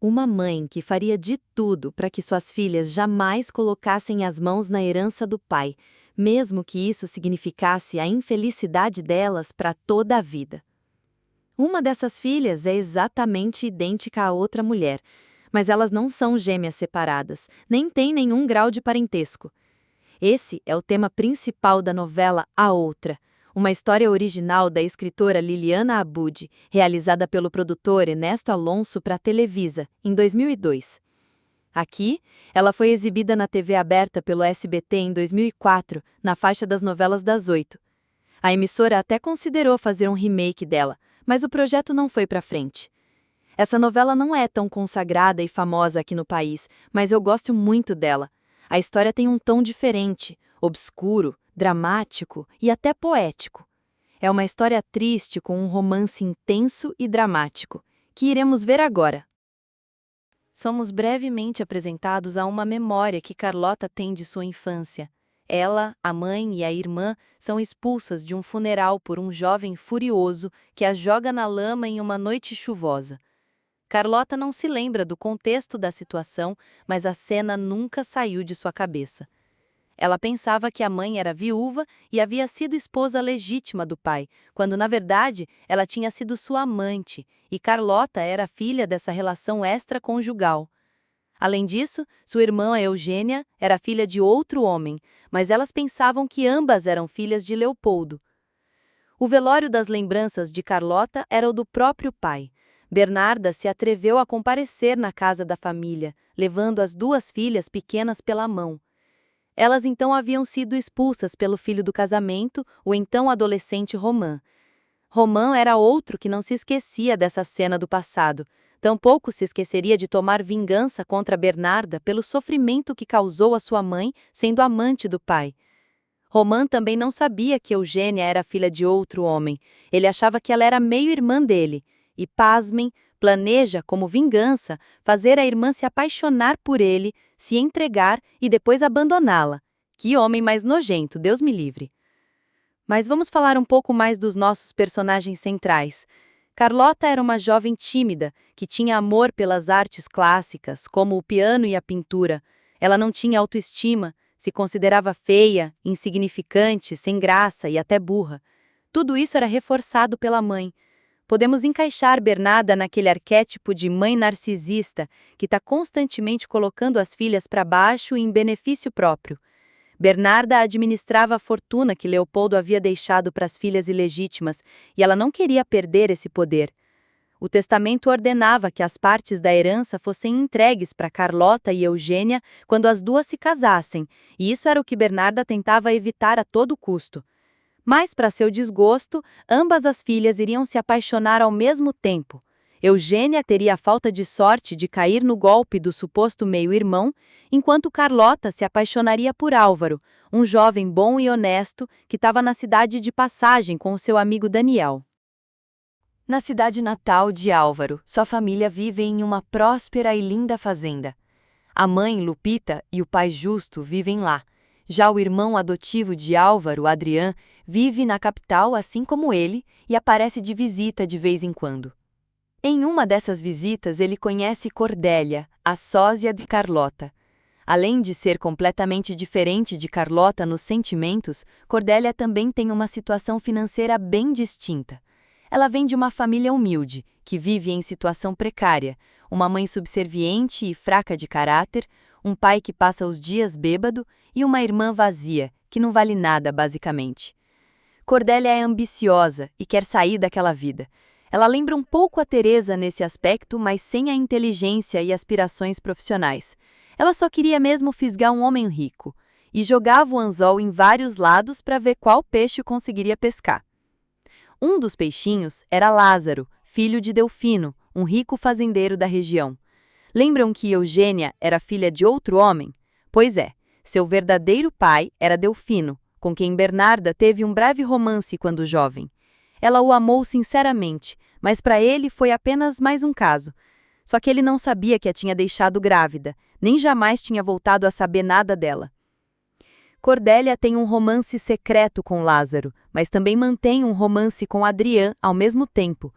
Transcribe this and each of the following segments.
Uma mãe que faria de tudo para que suas filhas jamais colocassem as mãos na herança do pai, mesmo que isso significasse a infelicidade delas para toda a vida. Uma dessas filhas é exatamente idêntica à outra mulher, mas elas não são gêmeas separadas, nem têm nenhum grau de parentesco. Esse é o tema principal da novela A Outra, uma história original da escritora Liliana Abud, realizada pelo produtor Ernesto Alonso para a Televisa, em 2002. Aqui, ela foi exibida na TV aberta pelo SBT em 2004, na faixa das novelas das 8. A emissora até considerou fazer um remake dela, mas o projeto não foi para frente. Essa novela não é tão consagrada e famosa aqui no país, mas eu gosto muito dela. A história tem um tom diferente, obscuro, dramático e até poético. É uma história triste com um romance intenso e dramático, que iremos ver agora. Somos brevemente apresentados a uma memória que Carlota tem de sua infância. Ela, a mãe e a irmã são expulsas de um funeral por um jovem furioso que a joga na lama em uma noite chuvosa. Carlota não se lembra do contexto da situação, mas a cena nunca saiu de sua cabeça. Ela pensava que a mãe era viúva e havia sido esposa legítima do pai, quando na verdade ela tinha sido sua amante, e Carlota era filha dessa relação extraconjugal. Além disso, sua irmã Eugênia era filha de outro homem, mas elas pensavam que ambas eram filhas de Leopoldo. O velório das lembranças de Carlota era o do próprio pai. Bernarda se atreveu a comparecer na casa da família, levando as duas filhas pequenas pela mão. Elas então haviam sido expulsas pelo filho do casamento, o então adolescente Romã. Romã era outro que não se esquecia dessa cena do passado. Tampouco se esqueceria de tomar vingança contra Bernarda pelo sofrimento que causou a sua mãe, sendo amante do pai. Romã também não sabia que Eugênia era filha de outro homem. Ele achava que ela era meio-irmã dele. E, pasmem, planeja, como vingança, fazer a irmã se apaixonar por ele, se entregar e depois abandoná-la. Que homem mais nojento, Deus me livre. Mas vamos falar um pouco mais dos nossos personagens centrais. Carlota era uma jovem tímida, que tinha amor pelas artes clássicas, como o piano e a pintura. Ela não tinha autoestima, se considerava feia, insignificante, sem graça e até burra. Tudo isso era reforçado pela mãe. Podemos encaixar Bernarda naquele arquétipo de mãe narcisista que está constantemente colocando as filhas para baixo e em benefício próprio. Bernarda administrava a fortuna que Leopoldo havia deixado para as filhas ilegítimas e ela não queria perder esse poder. O testamento ordenava que as partes da herança fossem entregues para Carlota e Eugênia quando as duas se casassem, e isso era o que Bernarda tentava evitar a todo custo. Mas, para seu desgosto, ambas as filhas iriam se apaixonar ao mesmo tempo. Eugênia teria a falta de sorte de cair no golpe do suposto meio-irmão, enquanto Carlota se apaixonaria por Álvaro, um jovem bom e honesto que estava na cidade de passagem com o seu amigo Daniel. Na cidade natal de Álvaro, sua família vive em uma próspera e linda fazenda. A mãe, Lupita, e o pai Justo vivem lá. Já o irmão adotivo de Álvaro, Adrián, vive na capital assim como ele e aparece de visita de vez em quando. Em uma dessas visitas, ele conhece Cordélia, a sósia de Carlota. Além de ser completamente diferente de Carlota nos sentimentos, Cordélia também tem uma situação financeira bem distinta. Ela vem de uma família humilde, que vive em situação precária, uma mãe subserviente e fraca de caráter, um pai que passa os dias bêbado e uma irmã vazia, que não vale nada basicamente. Cordélia é ambiciosa e quer sair daquela vida. Ela lembra um pouco a Teresa nesse aspecto, mas sem a inteligência e aspirações profissionais. Ela só queria mesmo fisgar um homem rico, e jogava o anzol em vários lados para ver qual peixe conseguiria pescar. Um dos peixinhos era Lázaro, filho de Delfino, um rico fazendeiro da região. Lembram que Eugênia era filha de outro homem? Pois é, seu verdadeiro pai era Delfino, com quem Bernarda teve um breve romance quando jovem. Ela o amou sinceramente, mas para ele foi apenas mais um caso. Só que ele não sabia que a tinha deixado grávida, nem jamais tinha voltado a saber nada dela. Cordélia tem um romance secreto com Lázaro, mas também mantém um romance com Adrián ao mesmo tempo.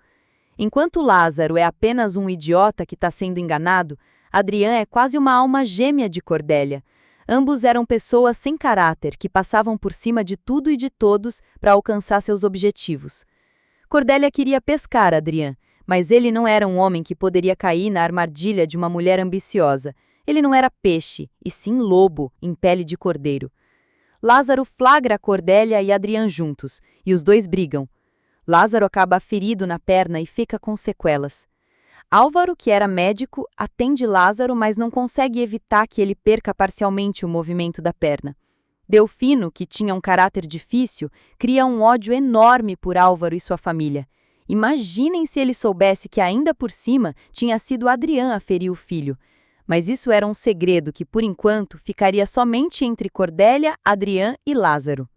Enquanto Lázaro é apenas um idiota que está sendo enganado, Adrian é quase uma alma gêmea de Cordélia. Ambos eram pessoas sem caráter que passavam por cima de tudo e de todos para alcançar seus objetivos. Cordélia queria pescar Adrian, mas ele não era um homem que poderia cair na armadilha de uma mulher ambiciosa. Ele não era peixe, e sim lobo, em pele de cordeiro. Lázaro flagra Cordélia e Adrian juntos, e os dois brigam. Lázaro acaba ferido na perna e fica com sequelas. Álvaro, que era médico, atende Lázaro, mas não consegue evitar que ele perca parcialmente o movimento da perna. Delfino, que tinha um caráter difícil, cria um ódio enorme por Álvaro e sua família. Imaginem se ele soubesse que ainda por cima tinha sido Adrian a ferir o filho. Mas isso era um segredo que, por enquanto, ficaria somente entre Cordélia, Adrian e Lázaro.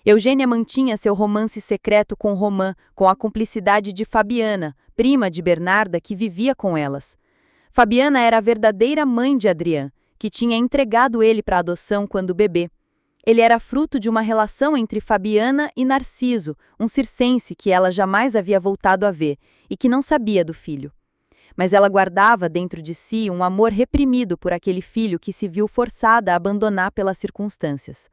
Eugênia mantinha seu romance secreto com Romã, com a cumplicidade de Fabiana, prima de Bernarda, que vivia com elas. Fabiana era a verdadeira mãe de Adrian, que tinha entregado ele para adoção quando bebê. Ele era fruto de uma relação entre Fabiana e Narciso, um circense que ela jamais havia voltado a ver e que não sabia do filho. Mas ela guardava dentro de si um amor reprimido por aquele filho que se viu forçada a abandonar pelas circunstâncias.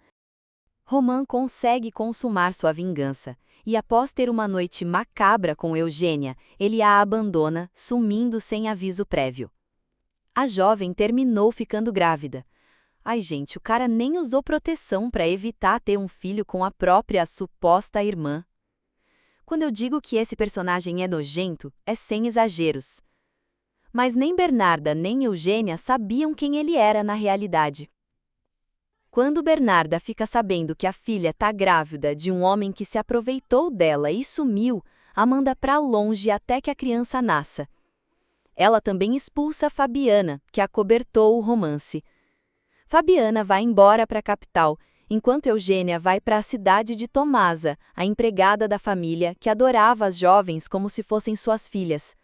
Romã consegue consumar sua vingança, e após ter uma noite macabra com Eugênia, ele a abandona, sumindo sem aviso prévio. A jovem terminou ficando grávida. Ai, gente, o cara nem usou proteção para evitar ter um filho com a própria suposta irmã. Quando eu digo que esse personagem é nojento, é sem exageros. Mas nem Bernarda nem Eugênia sabiam quem ele era na realidade. Quando Bernarda fica sabendo que a filha está grávida de um homem que se aproveitou dela e sumiu, a manda para longe até que a criança nasça. Ela também expulsa Fabiana, que acobertou o romance. Fabiana vai embora para a capital, enquanto Eugênia vai para a cidade de Tomasa, a empregada da família que adorava as jovens como se fossem suas filhas.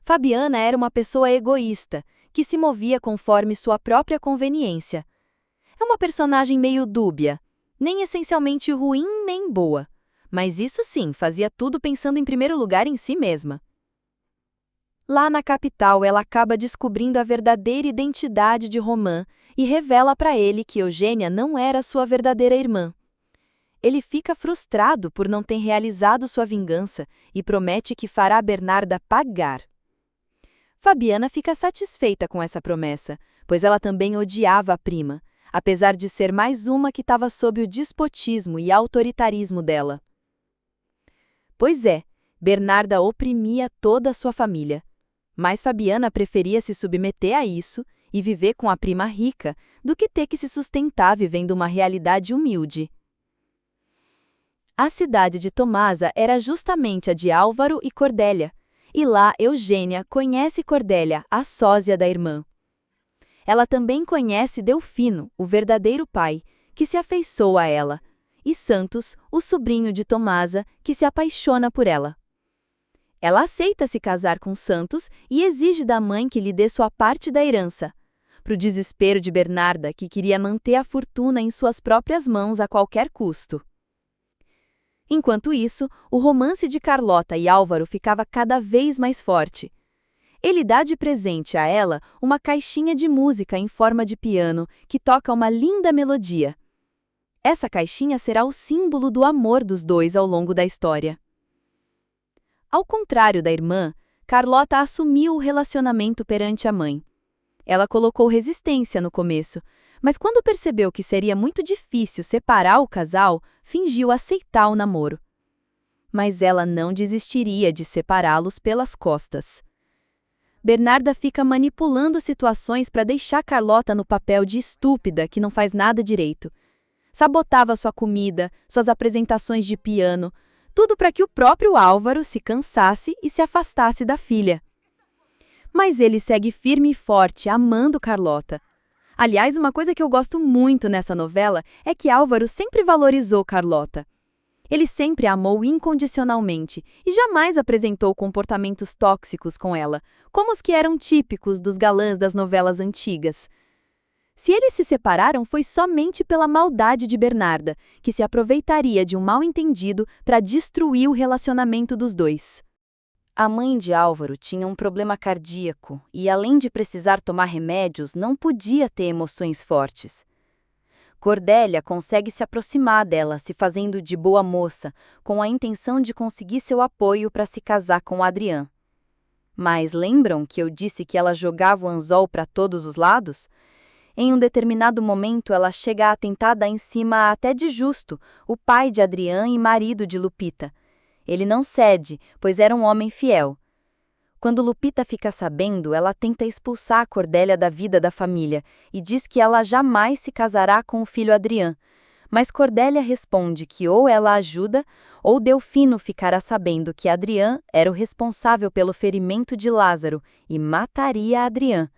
Fabiana era uma pessoa egoísta, que se movia conforme sua própria conveniência. É uma personagem meio dúbia, nem essencialmente ruim nem boa, mas isso sim, fazia tudo pensando em primeiro lugar em si mesma. Lá na capital, ela acaba descobrindo a verdadeira identidade de Romã e revela para ele que Eugênia não era sua verdadeira irmã. Ele fica frustrado por não ter realizado sua vingança e promete que fará Bernarda pagar. Fabiana fica satisfeita com essa promessa, pois ela também odiava a prima, apesar de ser mais uma que estava sob o despotismo e autoritarismo dela. Pois é, Bernarda oprimia toda a sua família, mas Fabiana preferia se submeter a isso e viver com a prima rica do que ter que se sustentar vivendo uma realidade humilde. A cidade de Tomasa era justamente a de Álvaro e Cordélia, e lá Eugênia conhece Cordélia, a sósia da irmã. Ela também conhece Delfino, o verdadeiro pai, que se afeiçoa a ela, e Santos, o sobrinho de Tomasa, que se apaixona por ela. Ela aceita se casar com Santos e exige da mãe que lhe dê sua parte da herança, pro desespero de Bernarda, que queria manter a fortuna em suas próprias mãos a qualquer custo. Enquanto isso, o romance de Carlota e Álvaro ficava cada vez mais forte. Ele dá de presente a ela uma caixinha de música em forma de piano que toca uma linda melodia. Essa caixinha será o símbolo do amor dos dois ao longo da história. Ao contrário da irmã, Carlota assumiu o relacionamento perante a mãe. Ela colocou resistência no começo, mas quando percebeu que seria muito difícil separar o casal, fingiu aceitar o namoro. Mas ela não desistiria de separá-los pelas costas. Bernarda fica manipulando situações para deixar Carlota no papel de estúpida que não faz nada direito. Sabotava sua comida, suas apresentações de piano, tudo para que o próprio Álvaro se cansasse e se afastasse da filha. Mas ele segue firme e forte, amando Carlota. Aliás, uma coisa que eu gosto muito nessa novela é que Álvaro sempre valorizou Carlota. Ele sempre a amou incondicionalmente e jamais apresentou comportamentos tóxicos com ela, como os que eram típicos dos galãs das novelas antigas. Se eles se separaram foi somente pela maldade de Bernarda, que se aproveitaria de um mal-entendido para destruir o relacionamento dos dois. A mãe de Álvaro tinha um problema cardíaco e, além de precisar tomar remédios, não podia ter emoções fortes. Cordélia consegue se aproximar dela, se fazendo de boa moça, com a intenção de conseguir seu apoio para se casar com Adrian. Mas lembram que eu disse que ela jogava o anzol para todos os lados? Em um determinado momento, ela chega a tentar dar em cima até de Justo, o pai de Adrian e marido de Lupita. Ele não cede, pois era um homem fiel. Quando Lupita fica sabendo, ela tenta expulsar a Cordélia da vida da família e diz que ela jamais se casará com o filho Adrian. Mas Cordélia responde que ou ela ajuda, ou Delfino ficará sabendo que Adrian era o responsável pelo ferimento de Lázaro e mataria Adrian.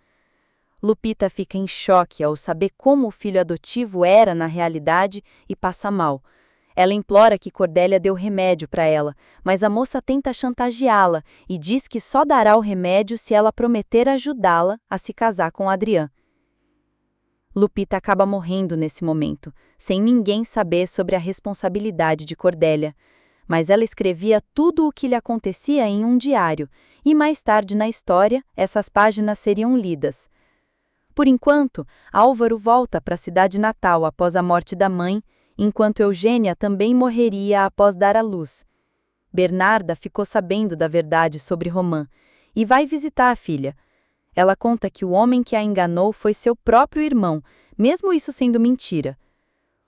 Lupita fica em choque ao saber como o filho adotivo era na realidade e passa mal. Ela implora que Cordélia dê o remédio para ela, mas a moça tenta chantageá-la e diz que só dará o remédio se ela prometer ajudá-la a se casar com Adrian. Lupita acaba morrendo nesse momento, sem ninguém saber sobre a responsabilidade de Cordélia. Mas ela escrevia tudo o que lhe acontecia em um diário, e mais tarde na história, essas páginas seriam lidas. Por enquanto, Álvaro volta para a cidade natal após a morte da mãe, enquanto Eugênia também morreria após dar à luz. Bernarda ficou sabendo da verdade sobre Romã e vai visitar a filha. Ela conta que o homem que a enganou foi seu próprio irmão, mesmo isso sendo mentira.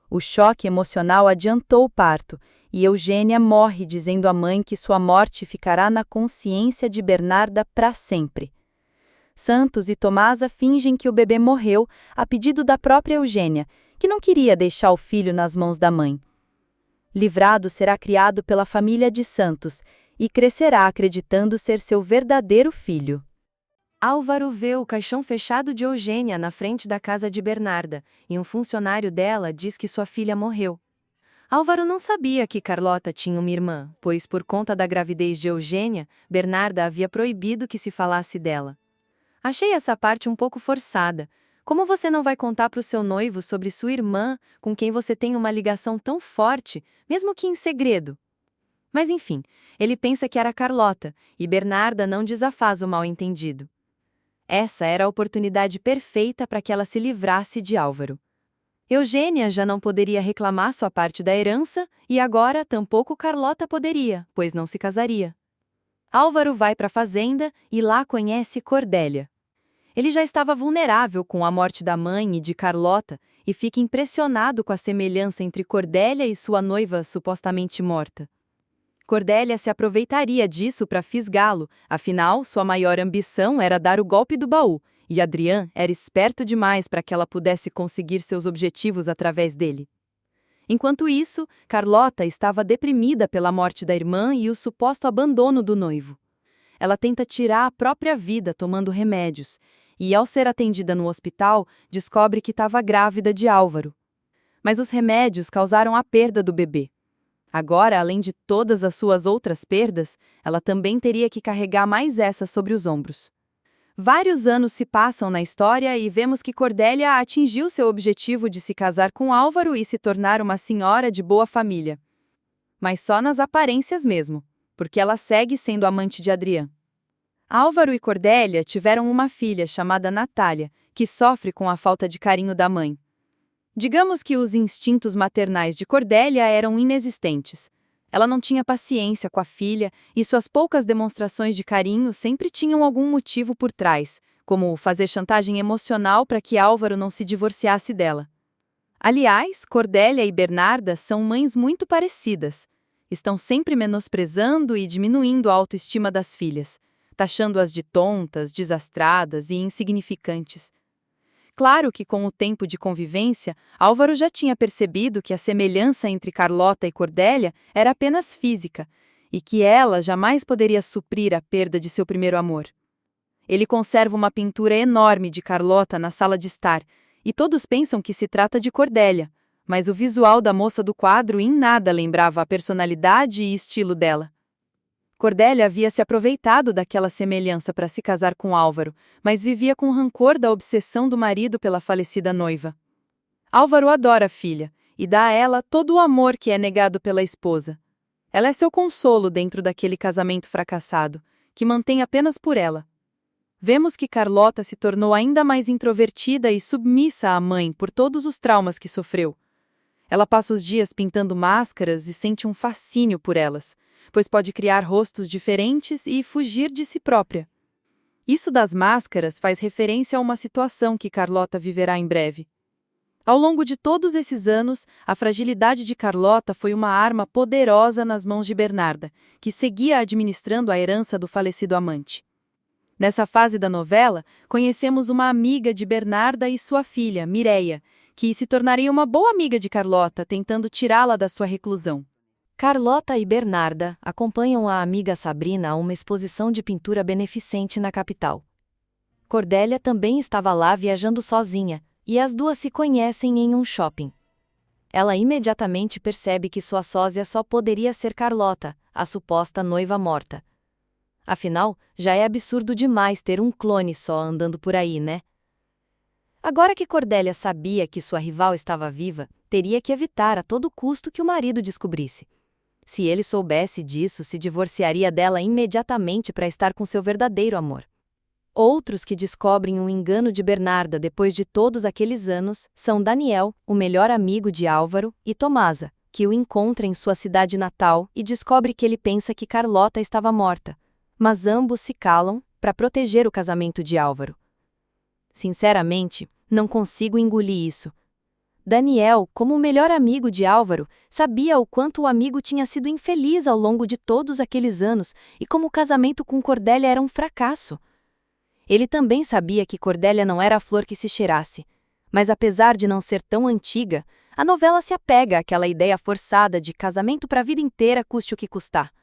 O choque emocional adiantou o parto e Eugênia morre dizendo à mãe que sua morte ficará na consciência de Bernarda para sempre. Santos e Tomasa fingem que o bebê morreu a pedido da própria Eugênia, que não queria deixar o filho nas mãos da mãe. Livrado será criado pela família de Santos e crescerá acreditando ser seu verdadeiro filho. Álvaro vê o caixão fechado de Eugênia na frente da casa de Bernarda, e um funcionário dela diz que sua filha morreu. Álvaro não sabia que Carlota tinha uma irmã, pois por conta da gravidez de Eugênia, Bernarda havia proibido que se falasse dela. Achei essa parte um pouco forçada. Como você não vai contar para o seu noivo sobre sua irmã, com quem você tem uma ligação tão forte, mesmo que em segredo? Mas enfim, ele pensa que era Carlota, e Bernarda não desafaz o mal-entendido. Essa era a oportunidade perfeita para que ela se livrasse de Álvaro. Eugênia já não poderia reclamar sua parte da herança, e agora tampouco Carlota poderia, pois não se casaria. Álvaro vai para a fazenda e lá conhece Cordélia. Ele já estava vulnerável com a morte da mãe e de Carlota e fica impressionado com a semelhança entre Cordélia e sua noiva supostamente morta. Cordélia se aproveitaria disso para fisgá-lo, afinal, sua maior ambição era dar o golpe do baú, e Adrian era esperto demais para que ela pudesse conseguir seus objetivos através dele. Enquanto isso, Carlota estava deprimida pela morte da irmã e o suposto abandono do noivo. Ela tenta tirar a própria vida tomando remédios, e ao ser atendida no hospital, descobre que estava grávida de Álvaro. Mas os remédios causaram a perda do bebê. Agora, além de todas as suas outras perdas, ela também teria que carregar mais essa sobre os ombros. Vários anos se passam na história e vemos que Cordélia atingiu seu objetivo de se casar com Álvaro e se tornar uma senhora de boa família. Mas só nas aparências mesmo, porque ela segue sendo amante de Adrian. Álvaro e Cordélia tiveram uma filha chamada Natália, que sofre com a falta de carinho da mãe. Digamos que os instintos maternais de Cordélia eram inexistentes. Ela não tinha paciência com a filha e suas poucas demonstrações de carinho sempre tinham algum motivo por trás, como fazer chantagem emocional para que Álvaro não se divorciasse dela. Aliás, Cordélia e Bernarda são mães muito parecidas. Estão sempre menosprezando e diminuindo a autoestima das filhas, taxando-as de tontas, desastradas e insignificantes. Claro que com o tempo de convivência, Álvaro já tinha percebido que a semelhança entre Carlota e Cordélia era apenas física, e que ela jamais poderia suprir a perda de seu primeiro amor. Ele conserva uma pintura enorme de Carlota na sala de estar, e todos pensam que se trata de Cordélia, mas o visual da moça do quadro em nada lembrava a personalidade e estilo dela. Cordélia havia se aproveitado daquela semelhança para se casar com Álvaro, mas vivia com rancor da obsessão do marido pela falecida noiva. Álvaro adora a filha e dá a ela todo o amor que é negado pela esposa. Ela é seu consolo dentro daquele casamento fracassado, que mantém apenas por ela. Vemos que Carlota se tornou ainda mais introvertida e submissa à mãe por todos os traumas que sofreu. Ela passa os dias pintando máscaras e sente um fascínio por elas, pois pode criar rostos diferentes e fugir de si própria. Isso das máscaras faz referência a uma situação que Carlota viverá em breve. Ao longo de todos esses anos, a fragilidade de Carlota foi uma arma poderosa nas mãos de Bernarda, que seguia administrando a herança do falecido amante. Nessa fase da novela, conhecemos uma amiga de Bernarda e sua filha, Mireia, que se tornaria uma boa amiga de Carlota, tentando tirá-la da sua reclusão. Carlota e Bernarda acompanham a amiga Sabrina a uma exposição de pintura beneficente na capital. Cordélia também estava lá viajando sozinha, e as duas se conhecem em um shopping. Ela imediatamente percebe que sua sósia só poderia ser Carlota, a suposta noiva morta. Afinal, já é absurdo demais ter um clone só andando por aí, né? Agora que Cordélia sabia que sua rival estava viva, teria que evitar a todo custo que o marido descobrisse. Se ele soubesse disso, se divorciaria dela imediatamente para estar com seu verdadeiro amor. Outros que descobrem o engano de Bernarda depois de todos aqueles anos são Daniel, o melhor amigo de Álvaro, e Tomasa, que o encontra em sua cidade natal e descobre que ele pensa que Carlota estava morta. Mas ambos se calam para proteger o casamento de Álvaro. Sinceramente, não consigo engolir isso. Daniel, como o melhor amigo de Álvaro, sabia o quanto o amigo tinha sido infeliz ao longo de todos aqueles anos e como o casamento com Cordélia era um fracasso. Ele também sabia que Cordélia não era a flor que se cheirasse, mas apesar de não ser tão antiga, a novela se apega àquela ideia forçada de casamento para a vida inteira, custe o que custar.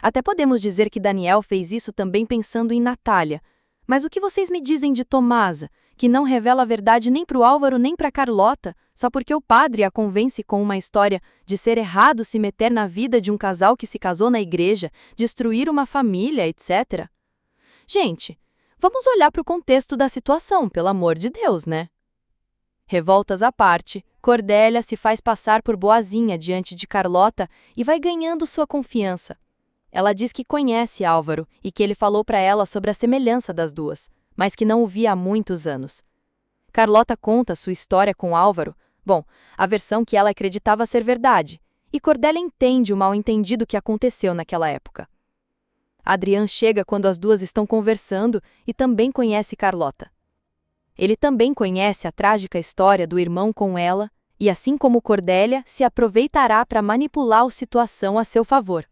Até podemos dizer que Daniel fez isso também pensando em Natália. Mas o que vocês me dizem de Tomasa, que não revela a verdade nem para o Álvaro nem para Carlota, só porque o padre a convence com uma história de ser errado se meter na vida de um casal que se casou na igreja, destruir uma família, etc. Gente, vamos olhar para o contexto da situação, pelo amor de Deus, né? Revoltas à parte, Cordélia se faz passar por boazinha diante de Carlota e vai ganhando sua confiança. Ela diz que conhece Álvaro e que ele falou para ela sobre a semelhança das duas, mas que não o via há muitos anos. Carlota conta sua história com Álvaro, a versão que ela acreditava ser verdade, e Cordélia entende o mal-entendido que aconteceu naquela época. Adrian chega quando as duas estão conversando e também conhece Carlota. Ele também conhece a trágica história do irmão com ela e, assim como Cordélia, se aproveitará para manipular a situação a seu favor.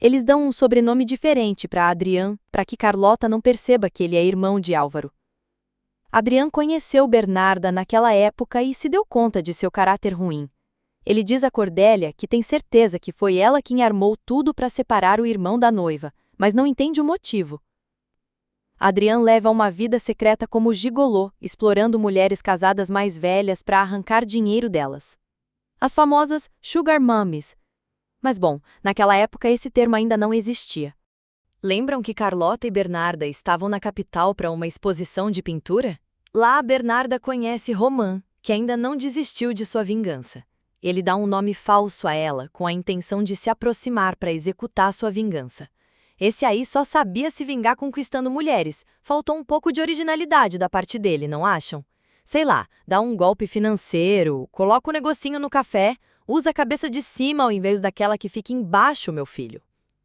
Eles dão um sobrenome diferente para Adrian, para que Carlota não perceba que ele é irmão de Álvaro. Adrian conheceu Bernarda naquela época e se deu conta de seu caráter ruim. Ele diz a Cordélia que tem certeza que foi ela quem armou tudo para separar o irmão da noiva, mas não entende o motivo. Adrian leva uma vida secreta como gigolô, explorando mulheres casadas mais velhas para arrancar dinheiro delas. As famosas Sugar Mummies. Mas naquela época esse termo ainda não existia. Lembram que Carlota e Bernarda estavam na capital para uma exposição de pintura? Lá, Bernarda conhece Roman, que ainda não desistiu de sua vingança. Ele dá um nome falso a ela, com a intenção de se aproximar para executar sua vingança. Esse aí só sabia se vingar conquistando mulheres. Faltou um pouco de originalidade da parte dele, não acham? Sei lá, dá um golpe financeiro, coloca um negocinho no café, usa a cabeça de cima ao invés daquela que fica embaixo, meu filho.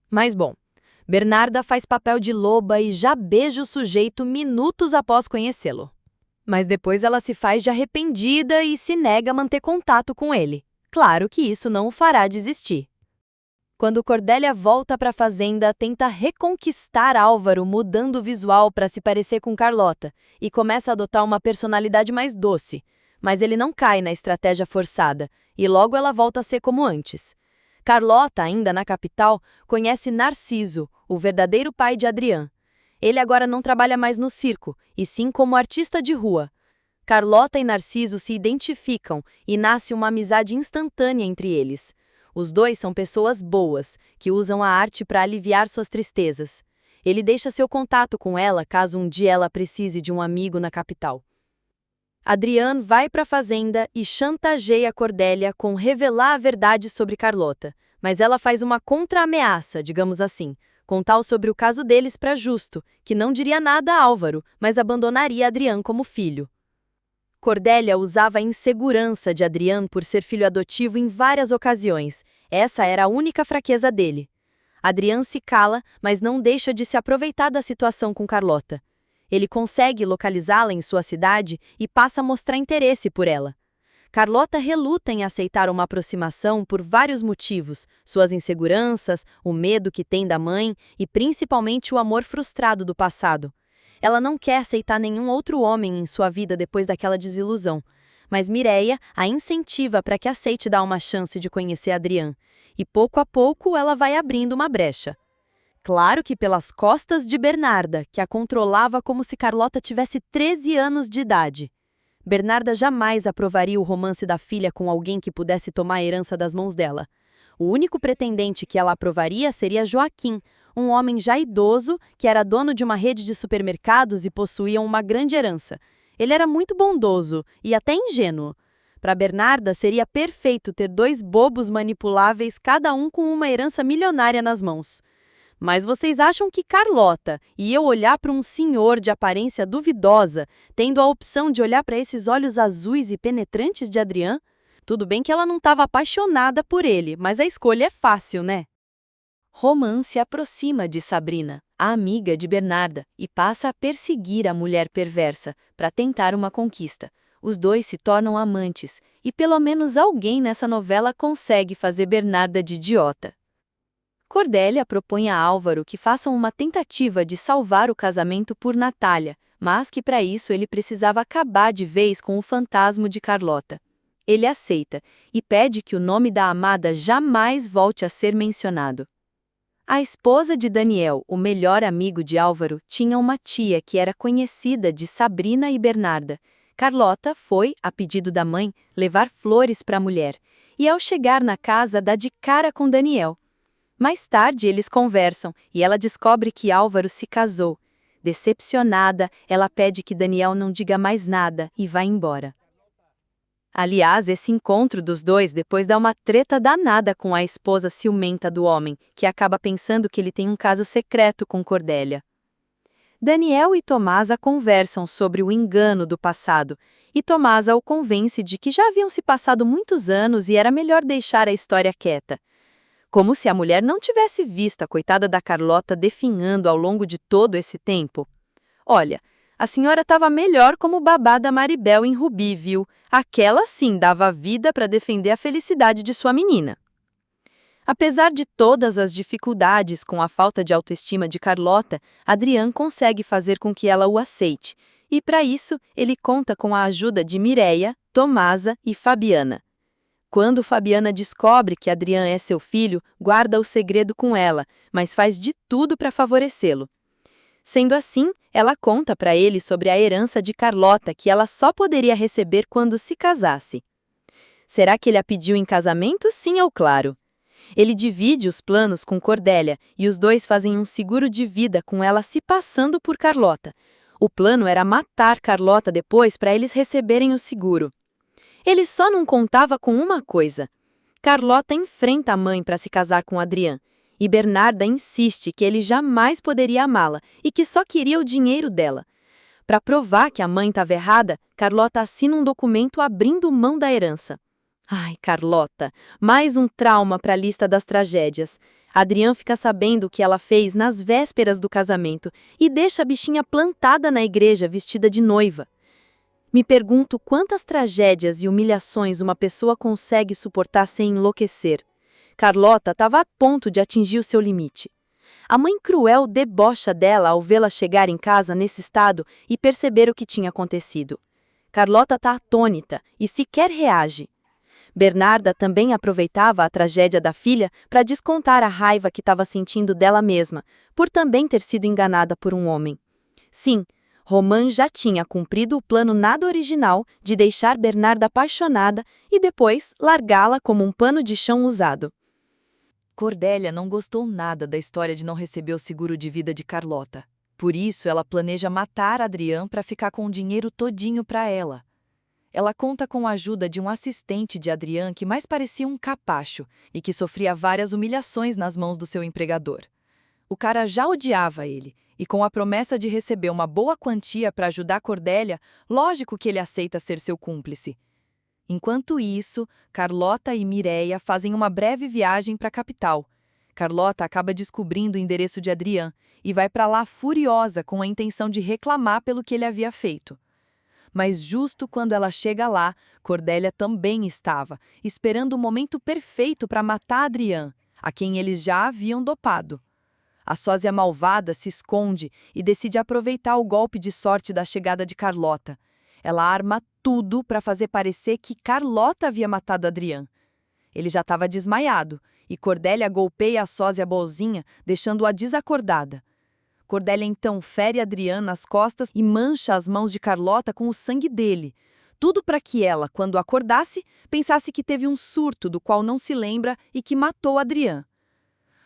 Mas Bernarda faz papel de loba e já beija o sujeito minutos após conhecê-lo. Mas depois ela se faz de arrependida e se nega a manter contato com ele. Claro que isso não o fará desistir. Quando Cordélia volta para a fazenda, tenta reconquistar Álvaro mudando o visual para se parecer com Carlota e começa a adotar uma personalidade mais doce. Mas ele não cai na estratégia forçada e logo ela volta a ser como antes. Carlota, ainda na capital, conhece Narciso, o verdadeiro pai de Adrian. Ele agora não trabalha mais no circo, e sim como artista de rua. Carlota e Narciso se identificam e nasce uma amizade instantânea entre eles. Os dois são pessoas boas, que usam a arte para aliviar suas tristezas. Ele deixa seu contato com ela caso um dia ela precise de um amigo na capital. Adrian vai para a fazenda e chantageia Cordélia com revelar a verdade sobre Carlota, mas ela faz uma contra-ameaça, digamos assim, Contou sobre o caso deles para Justo, que não diria nada a Álvaro, mas abandonaria Adrian como filho. Cordélia usava a insegurança de Adrian por ser filho adotivo em várias ocasiões. Essa era a única fraqueza dele. Adrian se cala, mas não deixa de se aproveitar da situação com Carlota. Ele consegue localizá-la em sua cidade e passa a mostrar interesse por ela. Carlota reluta em aceitar uma aproximação por vários motivos: suas inseguranças, o medo que tem da mãe e principalmente o amor frustrado do passado. Ela não quer aceitar nenhum outro homem em sua vida depois daquela desilusão, mas Mireia a incentiva para que aceite dar uma chance de conhecer Adrian, e pouco a pouco ela vai abrindo uma brecha. Claro que pelas costas de Bernarda, que a controlava como se Carlota tivesse 13 anos de idade. Bernarda jamais aprovaria o romance da filha com alguém que pudesse tomar a herança das mãos dela. O único pretendente que ela aprovaria seria Joaquim, um homem já idoso que era dono de uma rede de supermercados e possuía uma grande herança. Ele era muito bondoso e até ingênuo. Para Bernarda, seria perfeito ter 2 bobos manipuláveis, cada um com uma herança milionária nas mãos. Mas vocês acham que Carlota ia olhar para um senhor de aparência duvidosa, tendo a opção de olhar para esses olhos azuis e penetrantes de Adrian? Tudo bem que ela não estava apaixonada por ele, mas a escolha é fácil, né? Roman se aproxima de Sabrina, a amiga de Bernarda, e passa a perseguir a mulher perversa para tentar uma conquista. Os dois se tornam amantes, e pelo menos alguém nessa novela consegue fazer Bernarda de idiota. Cordélia propõe a Álvaro que façam uma tentativa de salvar o casamento por Natália, mas que para isso ele precisava acabar de vez com o fantasma de Carlota. Ele aceita e pede que o nome da amada jamais volte a ser mencionado. A esposa de Daniel, o melhor amigo de Álvaro, tinha uma tia que era conhecida de Sabrina e Bernarda. Carlota foi, a pedido da mãe, levar flores para a mulher, e ao chegar na casa dá de cara com Daniel. Mais tarde eles conversam e ela descobre que Álvaro se casou. Decepcionada, ela pede que Daniel não diga mais nada e vai embora. Aliás, esse encontro dos dois depois dá uma treta danada com a esposa ciumenta do homem, que acaba pensando que ele tem um caso secreto com Cordélia. Daniel e Tomasa conversam sobre o engano do passado, e Tomasa o convence de que já haviam se passado muitos anos e era melhor deixar a história quieta. Como se a mulher não tivesse visto a coitada da Carlota definhando ao longo de todo esse tempo. Olha, a senhora estava melhor como babá da Maribel em Rubi, viu? Aquela sim dava vida para defender a felicidade de sua menina. Apesar de todas as dificuldades com a falta de autoestima de Carlota, Adrian consegue fazer com que ela o aceite, e para isso ele conta com a ajuda de Mireia, Tomasa e Fabiana. Quando Fabiana descobre que Adrian é seu filho, guarda o segredo com ela, mas faz de tudo para favorecê-lo. Sendo assim, ela conta para ele sobre a herança de Carlota que ela só poderia receber quando se casasse. Será que ele a pediu em casamento, sim ou claro? Ele divide os planos com Cordélia e os dois fazem um seguro de vida com ela se passando por Carlota. O plano era matar Carlota depois para eles receberem o seguro. Ele só não contava com uma coisa. Carlota enfrenta a mãe para se casar com Adrian, e Bernarda insiste que ele jamais poderia amá-la e que só queria o dinheiro dela. Para provar que a mãe estava errada, Carlota assina um documento abrindo mão da herança. Ai, Carlota, mais um trauma para a lista das tragédias. Adrian fica sabendo o que ela fez nas vésperas do casamento e deixa a bichinha plantada na igreja vestida de noiva. Me pergunto quantas tragédias e humilhações uma pessoa consegue suportar sem enlouquecer. Carlota estava a ponto de atingir o seu limite. A mãe cruel debocha dela ao vê-la chegar em casa nesse estado e perceber o que tinha acontecido. Carlota está atônita e sequer reage. Bernarda também aproveitava a tragédia da filha para descontar a raiva que estava sentindo dela mesma, por também ter sido enganada por um homem. Sim, Roman já tinha cumprido o plano nada original de deixar Bernarda apaixonada e depois largá-la como um pano de chão usado. Cordélia não gostou nada da história de não receber o seguro de vida de Carlota. Por isso, ela planeja matar Adrian para ficar com o dinheiro todinho para ela. Ela conta com a ajuda de um assistente de Adrian que mais parecia um capacho e que sofria várias humilhações nas mãos do seu empregador. O cara já odiava ele, e com a promessa de receber uma boa quantia para ajudar Cordélia, lógico que ele aceita ser seu cúmplice. Enquanto isso, Carlota e Mireia fazem uma breve viagem para a capital. Carlota acaba descobrindo o endereço de Adrian e vai para lá furiosa com a intenção de reclamar pelo que ele havia feito. Mas justo quando ela chega lá, Cordélia também estava, esperando o momento perfeito para matar Adrian, a quem eles já haviam dopado. A sósia malvada se esconde e decide aproveitar o golpe de sorte da chegada de Carlota. Ela arma tudo para fazer parecer que Carlota havia matado Adrian. Ele já estava desmaiado, e Cordélia golpeia a sósia bolzinha, deixando-a desacordada. Cordélia então fere Adrian nas costas e mancha as mãos de Carlota com o sangue dele. Tudo para que ela, quando acordasse, pensasse que teve um surto do qual não se lembra e que matou Adrian.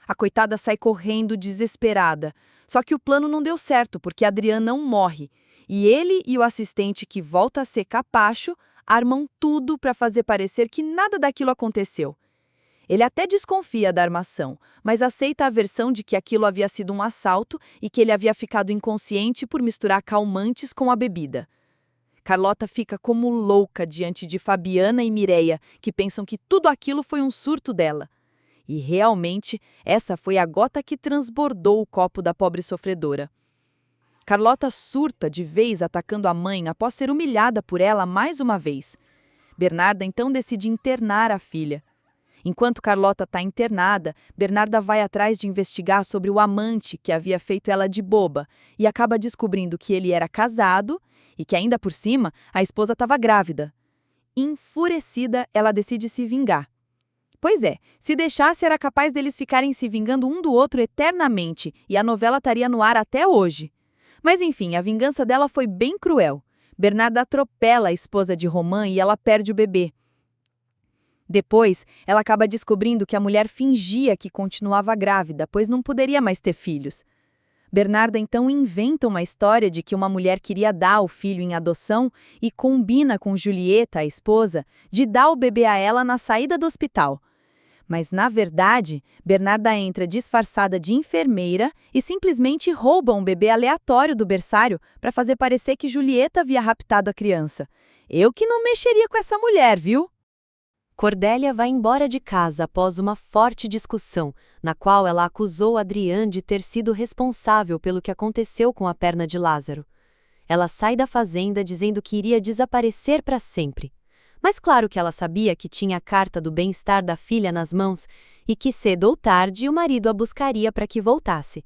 A coitada sai correndo desesperada, só que o plano não deu certo porque Adrian não morre, e ele e o assistente, que volta a ser capacho, armam tudo para fazer parecer que nada daquilo aconteceu. Ele até desconfia da armação, mas aceita a versão de que aquilo havia sido um assalto e que ele havia ficado inconsciente por misturar calmantes com a bebida. Carlota fica como louca diante de Fabiana e Mireia, que pensam que tudo aquilo foi um surto dela. E realmente, essa foi a gota que transbordou o copo da pobre sofredora. Carlota surta de vez atacando a mãe após ser humilhada por ela mais uma vez. Bernarda então decide internar a filha. Enquanto Carlota está internada, Bernarda vai atrás de investigar sobre o amante que havia feito ela de boba e acaba descobrindo que ele era casado e que, ainda por cima, a esposa estava grávida. Enfurecida, ela decide se vingar. Pois é, se deixasse era capaz deles ficarem se vingando um do outro eternamente e a novela estaria no ar até hoje. Mas enfim, a vingança dela foi bem cruel. Bernarda atropela a esposa de Romã e ela perde o bebê. Depois, ela acaba descobrindo que a mulher fingia que continuava grávida, pois não poderia mais ter filhos. Bernarda então inventa uma história de que uma mulher queria dar o filho em adoção e combina com Julieta, a esposa, de dar o bebê a ela na saída do hospital. Mas, na verdade, Bernarda entra disfarçada de enfermeira e simplesmente rouba um bebê aleatório do berçário para fazer parecer que Julieta havia raptado a criança. Eu que não mexeria com essa mulher, viu? Cordélia vai embora de casa após uma forte discussão, na qual ela acusou Adrian de ter sido responsável pelo que aconteceu com a perna de Lázaro. Ela sai da fazenda dizendo que iria desaparecer para sempre. Mas claro que ela sabia que tinha a carta do bem-estar da filha nas mãos e que cedo ou tarde o marido a buscaria para que voltasse.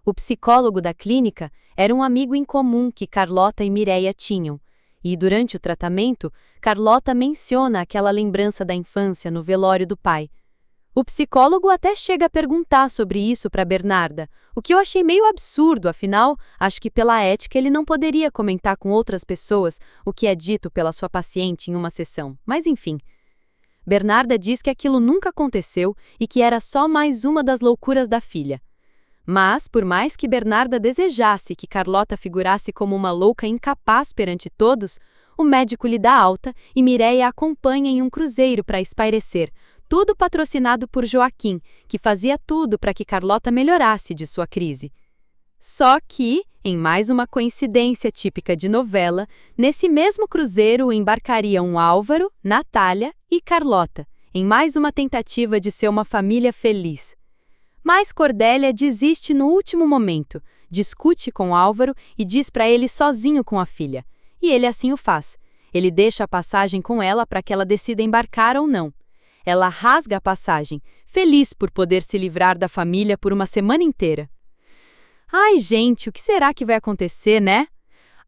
O psicólogo da clínica era um amigo em comum que Carlota e Mireia tinham, e durante o tratamento, Carlota menciona aquela lembrança da infância no velório do pai. O psicólogo até chega a perguntar sobre isso para Bernarda, o que eu achei meio absurdo, afinal, acho que pela ética ele não poderia comentar com outras pessoas o que é dito pela sua paciente em uma sessão, mas enfim. Bernarda diz que aquilo nunca aconteceu e que era só mais uma das loucuras da filha. Mas, por mais que Bernarda desejasse que Carlota figurasse como uma louca incapaz perante todos, o médico lhe dá alta e Mireia a acompanha em um cruzeiro para espairecer, tudo patrocinado por Joaquim, que fazia tudo para que Carlota melhorasse de sua crise. Só que, em mais uma coincidência típica de novela, nesse mesmo cruzeiro embarcariam Álvaro, Natália e Carlota, em mais uma tentativa de ser uma família feliz. Mas Cordélia desiste no último momento, discute com Álvaro e diz para ele sozinho com a filha. E ele assim o faz. Ele deixa a passagem com ela para que ela decida embarcar ou não. Ela rasga a passagem, feliz por poder se livrar da família por uma semana inteira. Ai, gente, o que será que vai acontecer, né?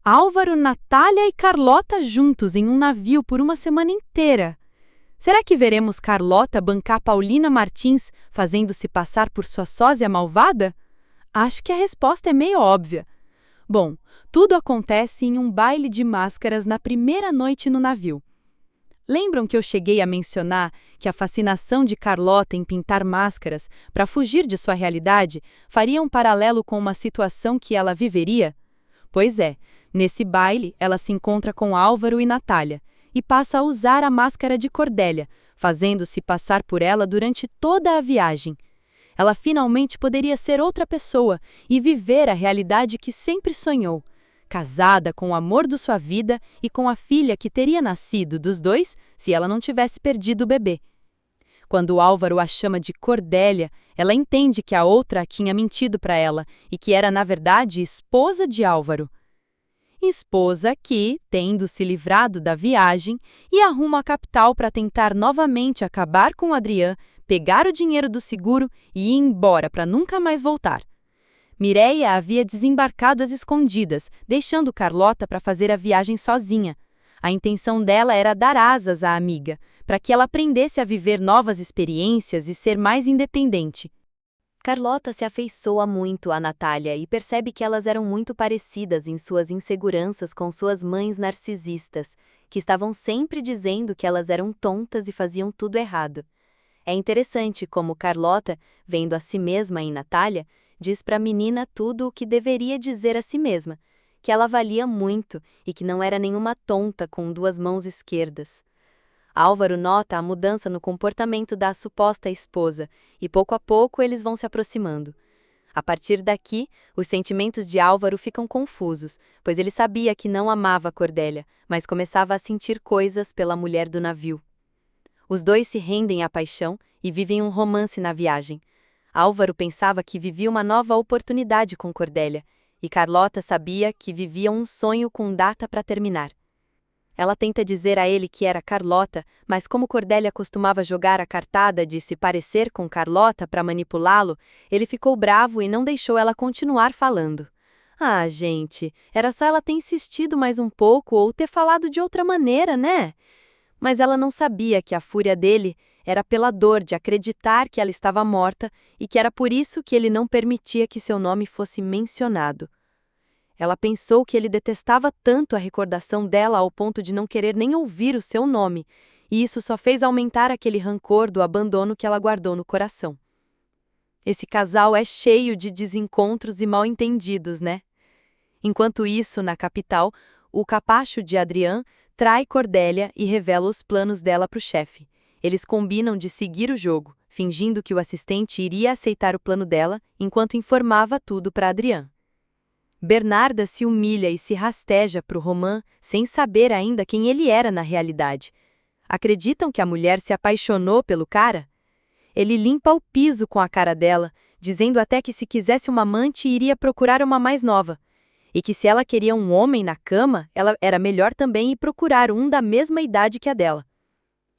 Álvaro, Natália e Carlota juntos em um navio por uma semana inteira. Será que veremos Carlota bancar Paulina Martins fazendo-se passar por sua sósia malvada? Acho que a resposta é meio óbvia. Bom, tudo acontece em um baile de máscaras na primeira noite no navio. Lembram que eu cheguei a mencionar que a fascinação de Carlota em pintar máscaras para fugir de sua realidade faria um paralelo com uma situação que ela viveria? Pois é, nesse baile ela se encontra com Álvaro e Natália e passa a usar a máscara de Cordélia, fazendo-se passar por ela durante toda a viagem. Ela finalmente poderia ser outra pessoa e viver a realidade que sempre sonhou, casada com o amor de sua vida e com a filha que teria nascido dos dois se ela não tivesse perdido o bebê. Quando Álvaro a chama de Cordélia, ela entende que a outra tinha mentido para ela e que era, na verdade, esposa de Álvaro. Esposa que, tendo se livrado da viagem, ia rumo à capital para tentar novamente acabar com Adrian, pegar o dinheiro do seguro e ir embora para nunca mais voltar. Mireia havia desembarcado às escondidas, deixando Carlota para fazer a viagem sozinha. A intenção dela era dar asas à amiga, para que ela aprendesse a viver novas experiências e ser mais independente. Carlota se afeiçoa muito a Natália e percebe que elas eram muito parecidas em suas inseguranças com suas mães narcisistas, que estavam sempre dizendo que elas eram tontas e faziam tudo errado. É interessante como Carlota, vendo a si mesma em Natália, diz para a menina tudo o que deveria dizer a si mesma, que ela valia muito e que não era nenhuma tonta com duas mãos esquerdas. Álvaro nota a mudança no comportamento da suposta esposa e pouco a pouco eles vão se aproximando. A partir daqui, os sentimentos de Álvaro ficam confusos, pois ele sabia que não amava Cordélia, mas começava a sentir coisas pela mulher do navio. Os dois se rendem à paixão e vivem um romance na viagem. Álvaro pensava que vivia uma nova oportunidade com Cordélia, e Carlota sabia que vivia um sonho com data para terminar. Ela tenta dizer a ele que era Carlota, mas como Cordélia costumava jogar a cartada de se parecer com Carlota para manipulá-lo, ele ficou bravo e não deixou ela continuar falando. Ah, gente, era só ela ter insistido mais um pouco ou ter falado de outra maneira, né? Mas ela não sabia que a fúria dele era pela dor de acreditar que ela estava morta e que era por isso que ele não permitia que seu nome fosse mencionado. Ela pensou que ele detestava tanto a recordação dela ao ponto de não querer nem ouvir o seu nome, e isso só fez aumentar aquele rancor do abandono que ela guardou no coração. Esse casal é cheio de desencontros e mal-entendidos, né? Enquanto isso, na capital, o capacho de Adrian trai Cordélia e revela os planos dela para o chefe. Eles combinam de seguir o jogo, fingindo que o assistente iria aceitar o plano dela, enquanto informava tudo para Adrian. Bernarda se humilha e se rasteja para o Romain, sem saber ainda quem ele era na realidade. Acreditam que a mulher se apaixonou pelo cara? Ele limpa o piso com a cara dela, dizendo até que se quisesse uma amante iria procurar uma mais nova. E que se ela queria um homem na cama, ela era melhor também ir procurar um da mesma idade que a dela.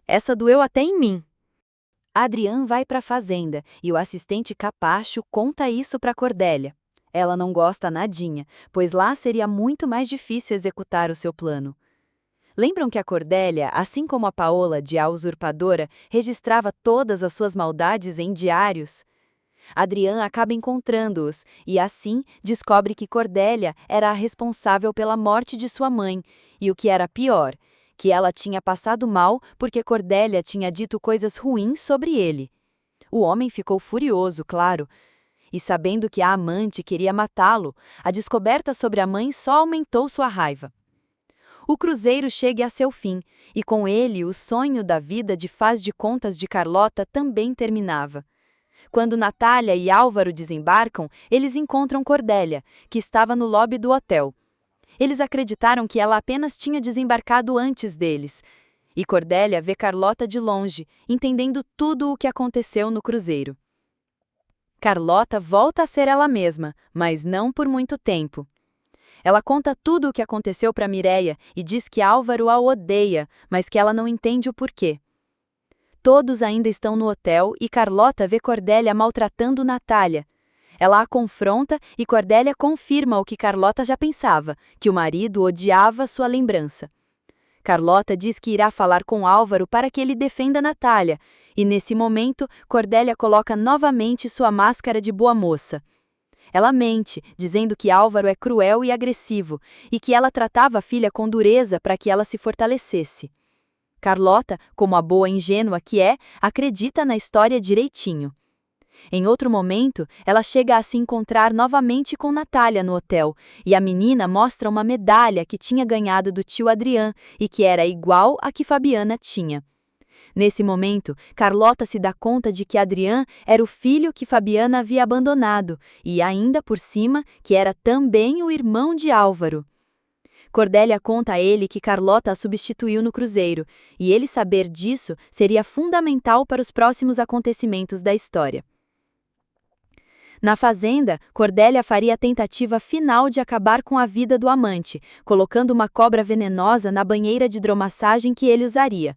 Essa doeu até em mim. Adrian vai para a fazenda e o assistente capacho conta isso para Cordélia. Ela não gosta nadinha, pois lá seria muito mais difícil executar o seu plano. Lembram que a Cordélia, assim como a Paola de A Usurpadora, registrava todas as suas maldades em diários? Adrian acaba encontrando-os e, assim, descobre que Cordélia era a responsável pela morte de sua mãe e, o que era pior, que ela tinha passado mal porque Cordélia tinha dito coisas ruins sobre ele. O homem ficou furioso, claro. E sabendo que a amante queria matá-lo, a descoberta sobre a mãe só aumentou sua raiva. O cruzeiro chega a seu fim, e com ele o sonho da vida de faz de contas de Carlota também terminava. Quando Natália e Álvaro desembarcam, eles encontram Cordélia, que estava no lobby do hotel. Eles acreditaram que ela apenas tinha desembarcado antes deles. E Cordélia vê Carlota de longe, entendendo tudo o que aconteceu no cruzeiro. Carlota volta a ser ela mesma, mas não por muito tempo. Ela conta tudo o que aconteceu para Mireia e diz que Álvaro a odeia, mas que ela não entende o porquê. Todos ainda estão no hotel e Carlota vê Cordélia maltratando Natália. Ela a confronta e Cordélia confirma o que Carlota já pensava, que o marido odiava sua lembrança. Carlota diz que irá falar com Álvaro para que ele defenda Natália, e nesse momento, Cordélia coloca novamente sua máscara de boa moça. Ela mente, dizendo que Álvaro é cruel e agressivo, e que ela tratava a filha com dureza para que ela se fortalecesse. Carlota, como a boa ingênua que é, acredita na história direitinho. Em outro momento, ela chega a se encontrar novamente com Natália no hotel, e a menina mostra uma medalha que tinha ganhado do tio Adrian e que era igual à que Fabiana tinha. Nesse momento, Carlota se dá conta de que Adrian era o filho que Fabiana havia abandonado e, ainda por cima, que era também o irmão de Álvaro. Cordélia conta a ele que Carlota a substituiu no cruzeiro, e ele saber disso seria fundamental para os próximos acontecimentos da história. Na fazenda, Cordélia faria a tentativa final de acabar com a vida do amante, colocando uma cobra venenosa na banheira de hidromassagem que ele usaria.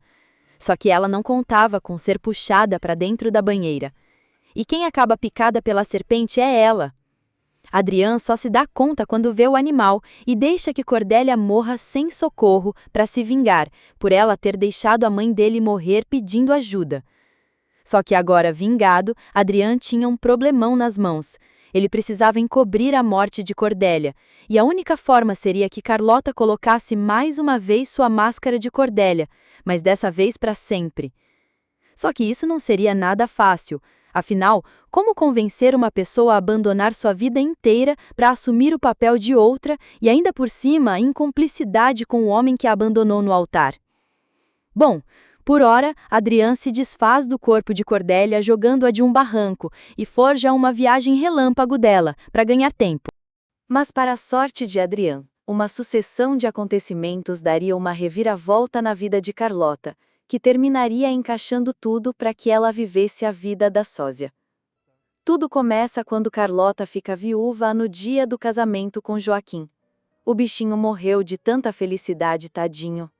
Só que ela não contava com ser puxada para dentro da banheira. E quem acaba picada pela serpente é ela. Adrian só se dá conta quando vê o animal e deixa que Cordélia morra sem socorro para se vingar, por ela ter deixado a mãe dele morrer pedindo ajuda. Só que agora vingado, Adrian tinha um problemão nas mãos. Ele precisava encobrir a morte de Cordélia, e a única forma seria que Carlota colocasse mais uma vez sua máscara de Cordélia, mas dessa vez para sempre. Só que isso não seria nada fácil. Afinal, como convencer uma pessoa a abandonar sua vida inteira para assumir o papel de outra e ainda por cima em cumplicidade com o homem que a abandonou no altar? Bom, por ora, Adrian se desfaz do corpo de Cordélia jogando-a de um barranco e forja uma viagem relâmpago dela, para ganhar tempo. Mas para a sorte de Adrian, uma sucessão de acontecimentos daria uma reviravolta na vida de Carlota, que terminaria encaixando tudo para que ela vivesse a vida da sósia. Tudo começa quando Carlota fica viúva no dia do casamento com Joaquim. O bichinho morreu de tanta felicidade, tadinho.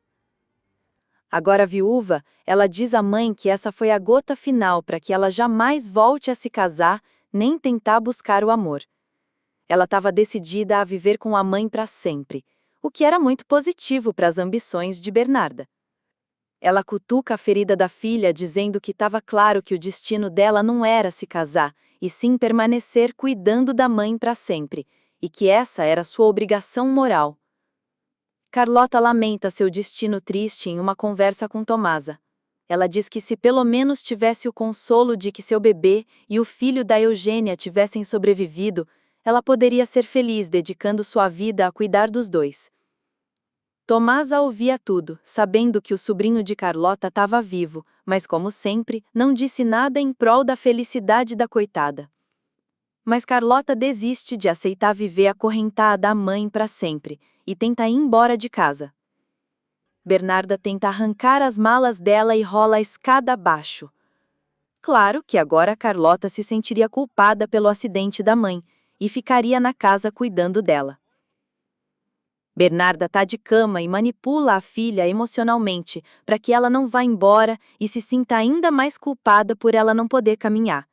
Agora viúva, ela diz à mãe que essa foi a gota final para que ela jamais volte a se casar, nem tentar buscar o amor. Ela estava decidida a viver com a mãe para sempre, o que era muito positivo para as ambições de Bernarda. Ela cutuca a ferida da filha, dizendo que estava claro que o destino dela não era se casar, e sim permanecer cuidando da mãe para sempre, e que essa era sua obrigação moral. Carlota lamenta seu destino triste em uma conversa com Tomasa. Ela diz que se pelo menos tivesse o consolo de que seu bebê e o filho da Eugênia tivessem sobrevivido, ela poderia ser feliz dedicando sua vida a cuidar dos dois. Tomasa ouvia tudo, sabendo que o sobrinho de Carlota estava vivo, mas como sempre, não disse nada em prol da felicidade da coitada. Mas Carlota desiste de aceitar viver acorrentada à mãe para sempre, e tenta ir embora de casa. Bernarda tenta arrancar as malas dela e rola a escada abaixo. Claro que agora Carlota se sentiria culpada pelo acidente da mãe, e ficaria na casa cuidando dela. Bernarda tá de cama e manipula a filha emocionalmente para que ela não vá embora e se sinta ainda mais culpada por ela não poder caminhar.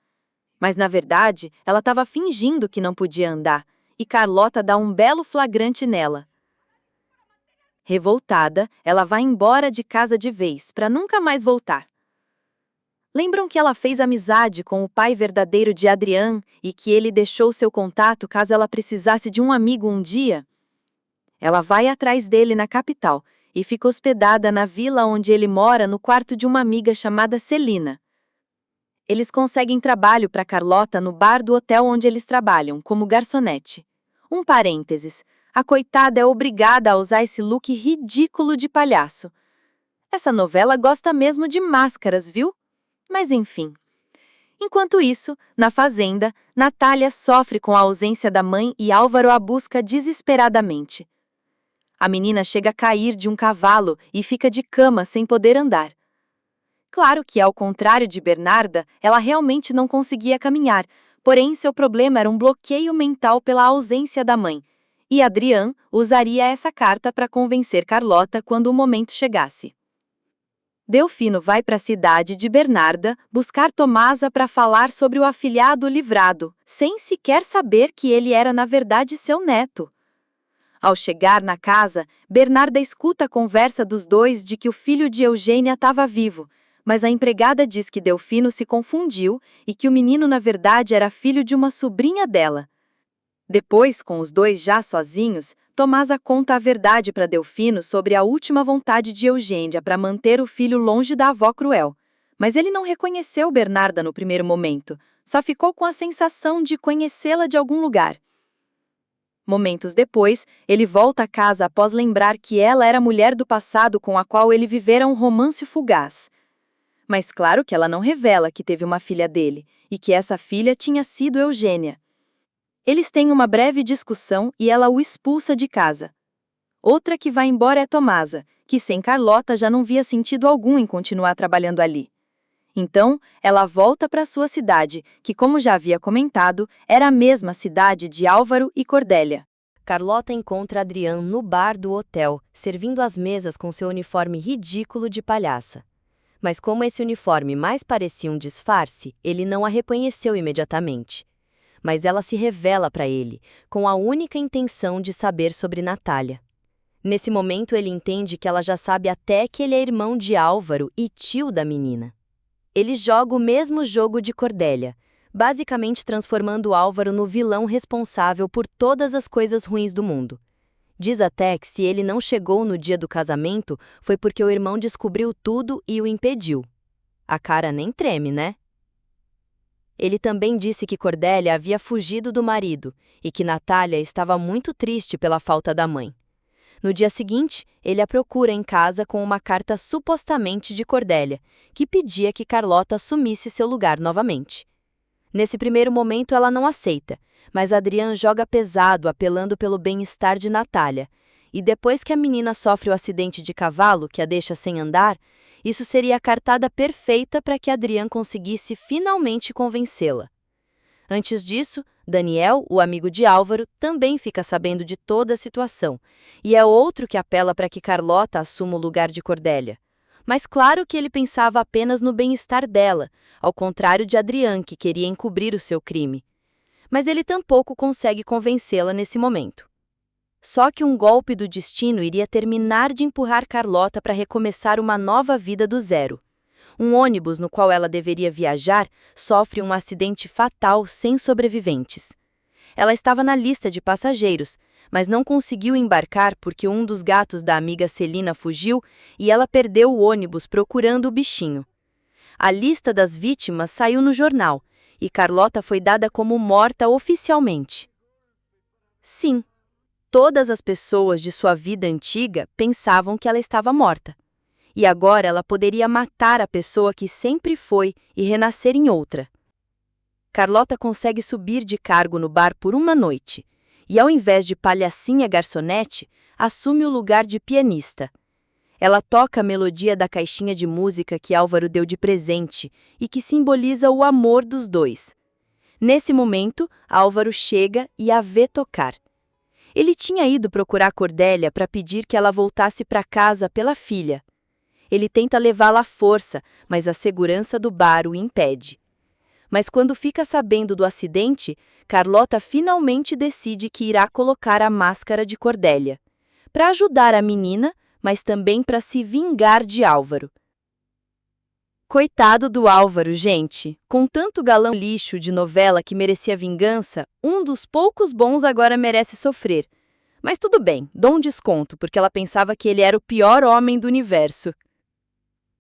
Mas na verdade, ela estava fingindo que não podia andar, e Carlota dá um belo flagrante nela. Revoltada, ela vai embora de casa de vez, para nunca mais voltar. Lembram que ela fez amizade com o pai verdadeiro de Adrian e que ele deixou seu contato caso ela precisasse de um amigo um dia? Ela vai atrás dele na capital e fica hospedada na vila onde ele mora no quarto de uma amiga chamada Celina. Eles conseguem trabalho para Carlota no bar do hotel onde eles trabalham, como garçonete. Um parênteses. A coitada é obrigada a usar esse look ridículo de palhaço. Essa novela gosta mesmo de máscaras, viu? Mas enfim. Enquanto isso, na fazenda, Natália sofre com a ausência da mãe e Álvaro a busca desesperadamente. A menina chega a cair de um cavalo e fica de cama sem poder andar. Claro que, ao contrário de Bernarda, ela realmente não conseguia caminhar, porém seu problema era um bloqueio mental pela ausência da mãe. E Adrian usaria essa carta para convencer Carlota quando o momento chegasse. Delfino vai para a cidade de Bernarda buscar Tomasa para falar sobre o afilhado livrado, sem sequer saber que ele era na verdade seu neto. Ao chegar na casa, Bernarda escuta a conversa dos dois de que o filho de Eugênia estava vivo, mas a empregada diz que Delfino se confundiu e que o menino na verdade era filho de uma sobrinha dela. Depois, com os dois já sozinhos, Tomasa conta a verdade para Delfino sobre a última vontade de Eugênia para manter o filho longe da avó cruel. Mas ele não reconheceu Bernarda no primeiro momento, só ficou com a sensação de conhecê-la de algum lugar. Momentos depois, ele volta a casa após lembrar que ela era a mulher do passado com a qual ele vivera um romance fugaz. Mas claro que ela não revela que teve uma filha dele, e que essa filha tinha sido Eugênia. Eles têm uma breve discussão e ela o expulsa de casa. Outra que vai embora é Tomasa, que sem Carlota já não via sentido algum em continuar trabalhando ali. Então, ela volta para sua cidade, que, como já havia comentado, era a mesma cidade de Álvaro e Cordélia. Carlota encontra Adrian no bar do hotel, servindo as mesas com seu uniforme ridículo de palhaça. Mas como esse uniforme mais parecia um disfarce, ele não a reconheceu imediatamente. Mas ela se revela para ele, com a única intenção de saber sobre Natália. Nesse momento ele entende que ela já sabe até que ele é irmão de Álvaro e tio da menina. Ele joga o mesmo jogo de Cordélia, basicamente transformando Álvaro no vilão responsável por todas as coisas ruins do mundo. Diz até que se ele não chegou no dia do casamento, foi porque o irmão descobriu tudo e o impediu. A cara nem treme, né? Ele também disse que Cordélia havia fugido do marido e que Natália estava muito triste pela falta da mãe. No dia seguinte, ele a procura em casa com uma carta supostamente de Cordélia, que pedia que Carlota assumisse seu lugar novamente. Nesse primeiro momento ela não aceita, mas Adrian joga pesado apelando pelo bem-estar de Natália, e depois que a menina sofre o acidente de cavalo que a deixa sem andar, isso seria a cartada perfeita para que Adrian conseguisse finalmente convencê-la. Antes disso, Daniel, o amigo de Álvaro, também fica sabendo de toda a situação, e é outro que apela para que Carlota assuma o lugar de Cordélia. Mas claro que ele pensava apenas no bem-estar dela, ao contrário de Adrian, que queria encobrir o seu crime. Mas ele tampouco consegue convencê-la nesse momento. Só que um golpe do destino iria terminar de empurrar Carlota para recomeçar uma nova vida do zero. Um ônibus no qual ela deveria viajar sofre um acidente fatal sem sobreviventes. Ela estava na lista de passageiros, mas não conseguiu embarcar porque um dos gatos da amiga Celina fugiu e ela perdeu o ônibus procurando o bichinho. A lista das vítimas saiu no jornal e Carlota foi dada como morta oficialmente. Sim, todas as pessoas de sua vida antiga pensavam que ela estava morta. E agora ela poderia matar a pessoa que sempre foi e renascer em outra. Carlota consegue subir de cargo no bar por uma noite, e ao invés de palhacinha garçonete, assume o lugar de pianista. Ela toca a melodia da caixinha de música que Álvaro deu de presente e que simboliza o amor dos dois. Nesse momento, Álvaro chega e a vê tocar. Ele tinha ido procurar Cordélia para pedir que ela voltasse para casa pela filha. Ele tenta levá-la à força, mas a segurança do bar o impede. Mas quando fica sabendo do acidente, Carlota finalmente decide que irá colocar a máscara de Cordélia, para ajudar a menina, mas também para se vingar de Álvaro. Coitado do Álvaro, gente! Com tanto galão lixo de novela que merecia vingança, um dos poucos bons agora merece sofrer. Mas tudo bem, dou um desconto, porque ela pensava que ele era o pior homem do universo.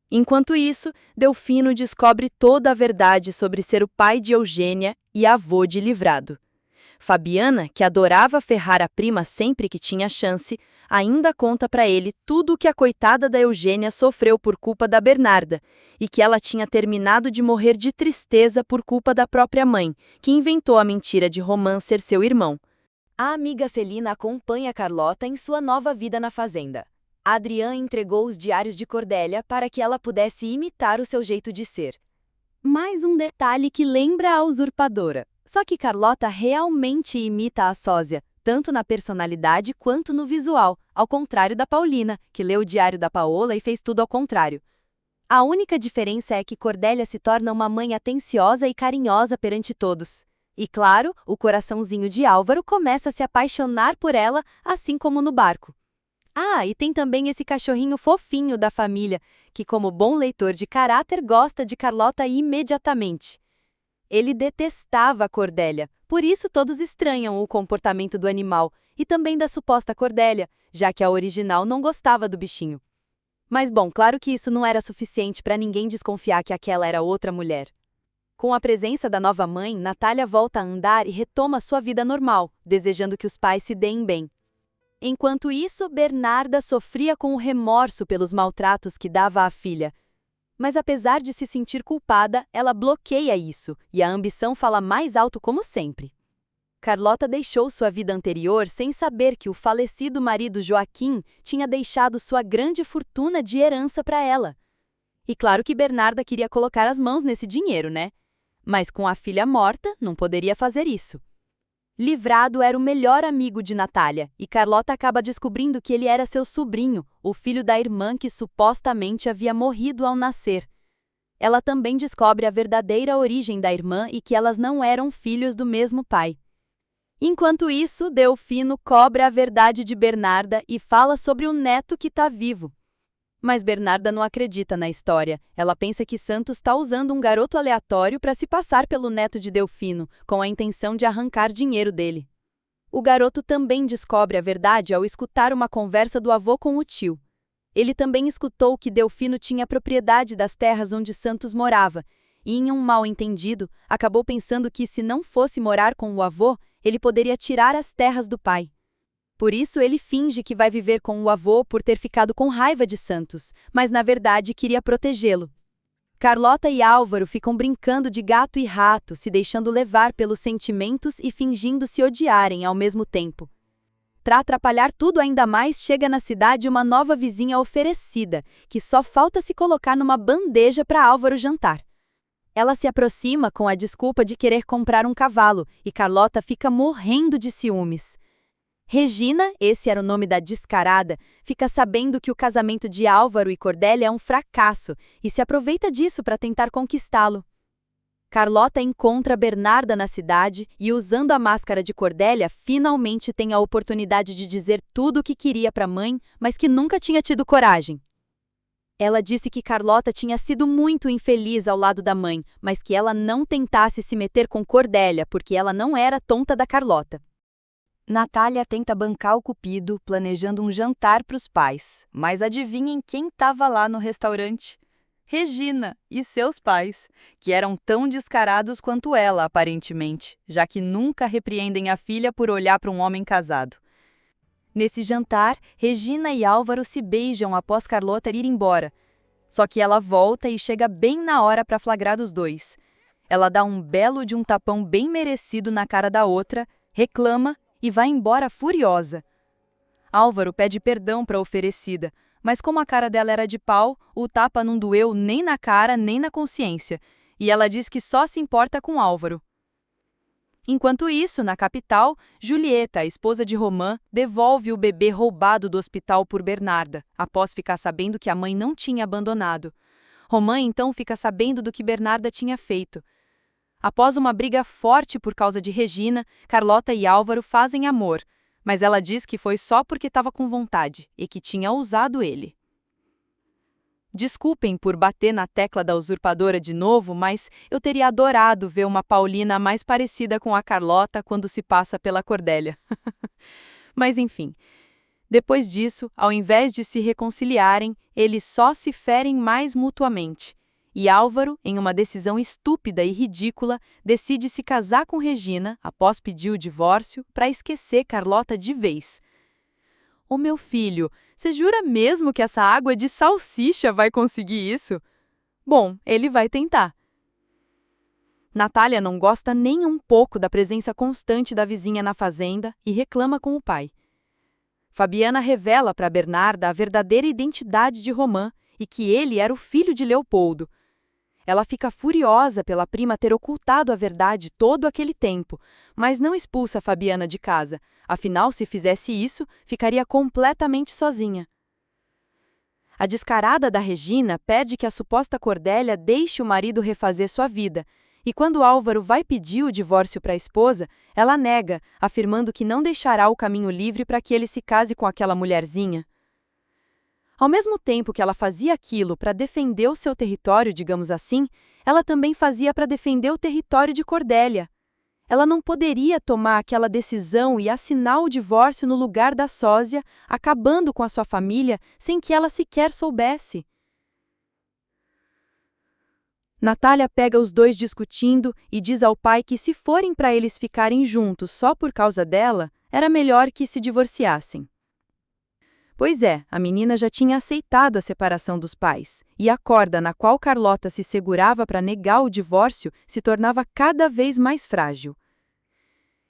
Enquanto isso, Delfino descobre toda a verdade sobre ser o pai de Eugênia e avô de Livrado. Fabiana, que adorava ferrar a prima sempre que tinha chance, ainda conta para ele tudo o que a coitada da Eugênia sofreu por culpa da Bernarda e que ela tinha terminado de morrer de tristeza por culpa da própria mãe, que inventou a mentira de Romã ser seu irmão. A amiga Celina acompanha Carlota em sua nova vida na fazenda. Adrian entregou os diários de Cordélia para que ela pudesse imitar o seu jeito de ser. Mais um detalhe que lembra a usurpadora. Só que Carlota realmente imita a sósia, tanto na personalidade quanto no visual, ao contrário da Paulina, que leu o diário da Paola e fez tudo ao contrário. A única diferença é que Cordélia se torna uma mãe atenciosa e carinhosa perante todos. E claro, o coraçãozinho de Álvaro começa a se apaixonar por ela, assim como no barco. Ah, e tem também esse cachorrinho fofinho da família, que como bom leitor de caráter gosta de Carlota imediatamente. Ele detestava a Cordélia, por isso todos estranham o comportamento do animal e também da suposta Cordélia, já que a original não gostava do bichinho. Mas bom, claro que isso não era suficiente para ninguém desconfiar que aquela era outra mulher. Com a presença da nova mãe, Natália volta a andar e retoma sua vida normal, desejando que os pais se deem bem. Enquanto isso, Bernarda sofria com o remorso pelos maltratos que dava à filha. Mas apesar de se sentir culpada, ela bloqueia isso, e a ambição fala mais alto como sempre. Carlota deixou sua vida anterior sem saber que o falecido marido Joaquim tinha deixado sua grande fortuna de herança para ela. E claro que Bernarda queria colocar as mãos nesse dinheiro, né? Mas com a filha morta, não poderia fazer isso. Livrado era o melhor amigo de Natália, e Carlota acaba descobrindo que ele era seu sobrinho, o filho da irmã que supostamente havia morrido ao nascer. Ela também descobre a verdadeira origem da irmã e que elas não eram filhos do mesmo pai. Enquanto isso, Delfino cobra a verdade de Bernarda e fala sobre o neto que está vivo. Mas Bernarda não acredita na história. Ela pensa que Santos está usando um garoto aleatório para se passar pelo neto de Delfino, com a intenção de arrancar dinheiro dele. O garoto também descobre a verdade ao escutar uma conversa do avô com o tio. Ele também escutou que Delfino tinha propriedade das terras onde Santos morava, e em um mal-entendido, acabou pensando que se não fosse morar com o avô, ele poderia tirar as terras do pai. Por isso, ele finge que vai viver com o avô por ter ficado com raiva de Santos, mas na verdade queria protegê-lo. Carlota e Álvaro ficam brincando de gato e rato, se deixando levar pelos sentimentos e fingindo se odiarem ao mesmo tempo. Para atrapalhar tudo ainda mais, chega na cidade uma nova vizinha oferecida, que só falta se colocar numa bandeja para Álvaro jantar. Ela se aproxima com a desculpa de querer comprar um cavalo, e Carlota fica morrendo de ciúmes. Regina, esse era o nome da descarada, fica sabendo que o casamento de Álvaro e Cordélia é um fracasso e se aproveita disso para tentar conquistá-lo. Carlota encontra Bernarda na cidade e, usando a máscara de Cordélia, finalmente tem a oportunidade de dizer tudo o que queria para a mãe, mas que nunca tinha tido coragem. Ela disse que Carlota tinha sido muito infeliz ao lado da mãe, mas que ela não tentasse se meter com Cordélia, porque ela não era tonta da Carlota. Natália tenta bancar o Cupido, planejando um jantar para os pais. Mas adivinhem quem estava lá no restaurante? Regina e seus pais, que eram tão descarados quanto ela, aparentemente, já que nunca repreendem a filha por olhar para um homem casado. Nesse jantar, Regina e Álvaro se beijam após Carlota ir embora. Só que ela volta e chega bem na hora para flagrar os dois. Ela dá um belo de um tapão bem merecido na cara da outra, reclama e vai embora furiosa. Álvaro pede perdão para a oferecida, mas como a cara dela era de pau, o tapa não doeu nem na cara nem na consciência, e ela diz que só se importa com Álvaro. Enquanto isso, na capital, Julieta, a esposa de Romã, devolve o bebê roubado do hospital por Bernarda, após ficar sabendo que a mãe não tinha abandonado. Romã então fica sabendo do que Bernarda tinha feito. Após uma briga forte por causa de Regina, Carlota e Álvaro fazem amor, mas ela diz que foi só porque estava com vontade e que tinha ousado ele. Desculpem por bater na tecla da usurpadora de novo, mas eu teria adorado ver uma Paulina mais parecida com a Carlota quando se passa pela Cordélia. Mas enfim, depois disso, ao invés de se reconciliarem, eles só se ferem mais mutuamente. E Álvaro, em uma decisão estúpida e ridícula, decide se casar com Regina, após pedir o divórcio, para esquecer Carlota de vez. Ô meu filho, você jura mesmo que essa água de salsicha vai conseguir isso? Bom, ele vai tentar. Natália não gosta nem um pouco da presença constante da vizinha na fazenda e reclama com o pai. Fabiana revela para Bernarda a verdadeira identidade de Romã e que ele era o filho de Leopoldo. Ela fica furiosa pela prima ter ocultado a verdade todo aquele tempo, mas não expulsa Fabiana de casa. Afinal, se fizesse isso, ficaria completamente sozinha. A descarada da Regina pede que a suposta Cordélia deixe o marido refazer sua vida, e quando Álvaro vai pedir o divórcio para a esposa, ela nega, afirmando que não deixará o caminho livre para que ele se case com aquela mulherzinha. Ao mesmo tempo que ela fazia aquilo para defender o seu território, digamos assim, ela também fazia para defender o território de Cordélia. Ela não poderia tomar aquela decisão e assinar o divórcio no lugar da sósia, acabando com a sua família sem que ela sequer soubesse. Natália pega os dois discutindo e diz ao pai que se forem para eles ficarem juntos só por causa dela, era melhor que se divorciassem. Pois é, a menina já tinha aceitado a separação dos pais, e a corda na qual Carlota se segurava para negar o divórcio se tornava cada vez mais frágil.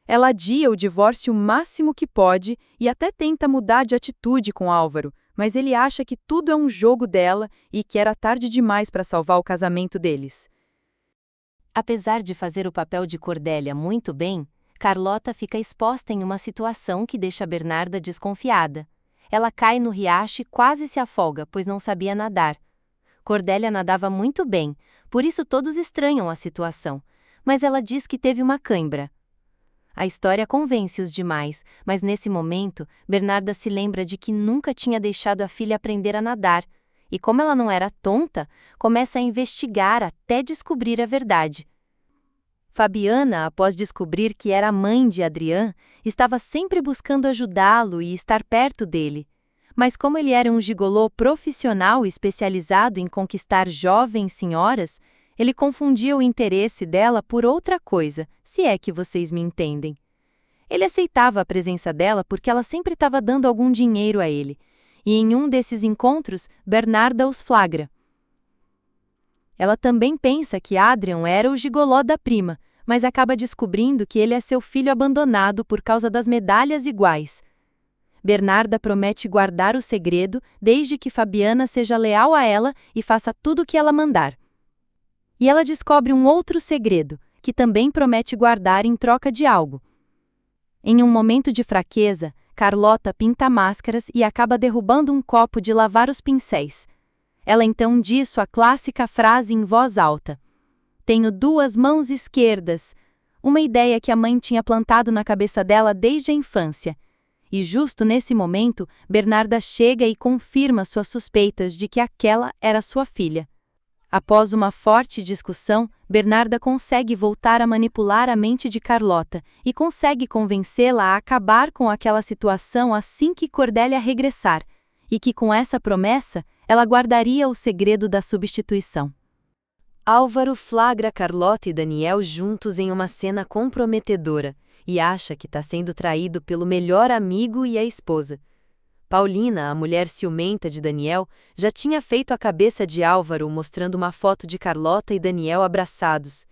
Ela adia o divórcio o máximo que pode e até tenta mudar de atitude com Álvaro, mas ele acha que tudo é um jogo dela e que era tarde demais para salvar o casamento deles. Apesar de fazer o papel de Cordélia muito bem, Carlota fica exposta em uma situação que deixa Bernarda desconfiada. Ela cai no riacho e quase se afoga, pois não sabia nadar. Cordélia nadava muito bem, por isso todos estranham a situação, mas ela diz que teve uma cãibra. A história convence-os demais, mas nesse momento, Bernarda se lembra de que nunca tinha deixado a filha aprender a nadar, e como ela não era tonta, começa a investigar até descobrir a verdade. Fabiana, após descobrir que era a mãe de Adrián, estava sempre buscando ajudá-lo e estar perto dele. Mas como ele era um gigolô profissional especializado em conquistar jovens senhoras, ele confundia o interesse dela por outra coisa, se é que vocês me entendem. Ele aceitava a presença dela porque ela sempre estava dando algum dinheiro a ele, e em um desses encontros, Bernarda os flagra. Ela também pensa que Adrián era o gigoló da prima, mas acaba descobrindo que ele é seu filho abandonado por causa das medalhas iguais. Bernarda promete guardar o segredo desde que Fabiana seja leal a ela e faça tudo o que ela mandar. E ela descobre um outro segredo, que também promete guardar em troca de algo. Em um momento de fraqueza, Carlota pinta máscaras e acaba derrubando um copo de lavar os pincéis. Ela então diz sua clássica frase em voz alta: "Tenho 2 mãos esquerdas", uma ideia que a mãe tinha plantado na cabeça dela desde a infância. E justo nesse momento, Bernarda chega e confirma suas suspeitas de que aquela era sua filha. Após uma forte discussão, Bernarda consegue voltar a manipular a mente de Carlota e consegue convencê-la a acabar com aquela situação assim que Cordélia regressar, e que com essa promessa, ela guardaria o segredo da substituição. Álvaro flagra Carlota e Daniel juntos em uma cena comprometedora e acha que está sendo traído pelo melhor amigo e a esposa. Paulina, a mulher ciumenta de Daniel, já tinha feito a cabeça de Álvaro mostrando uma foto de Carlota e Daniel abraçados.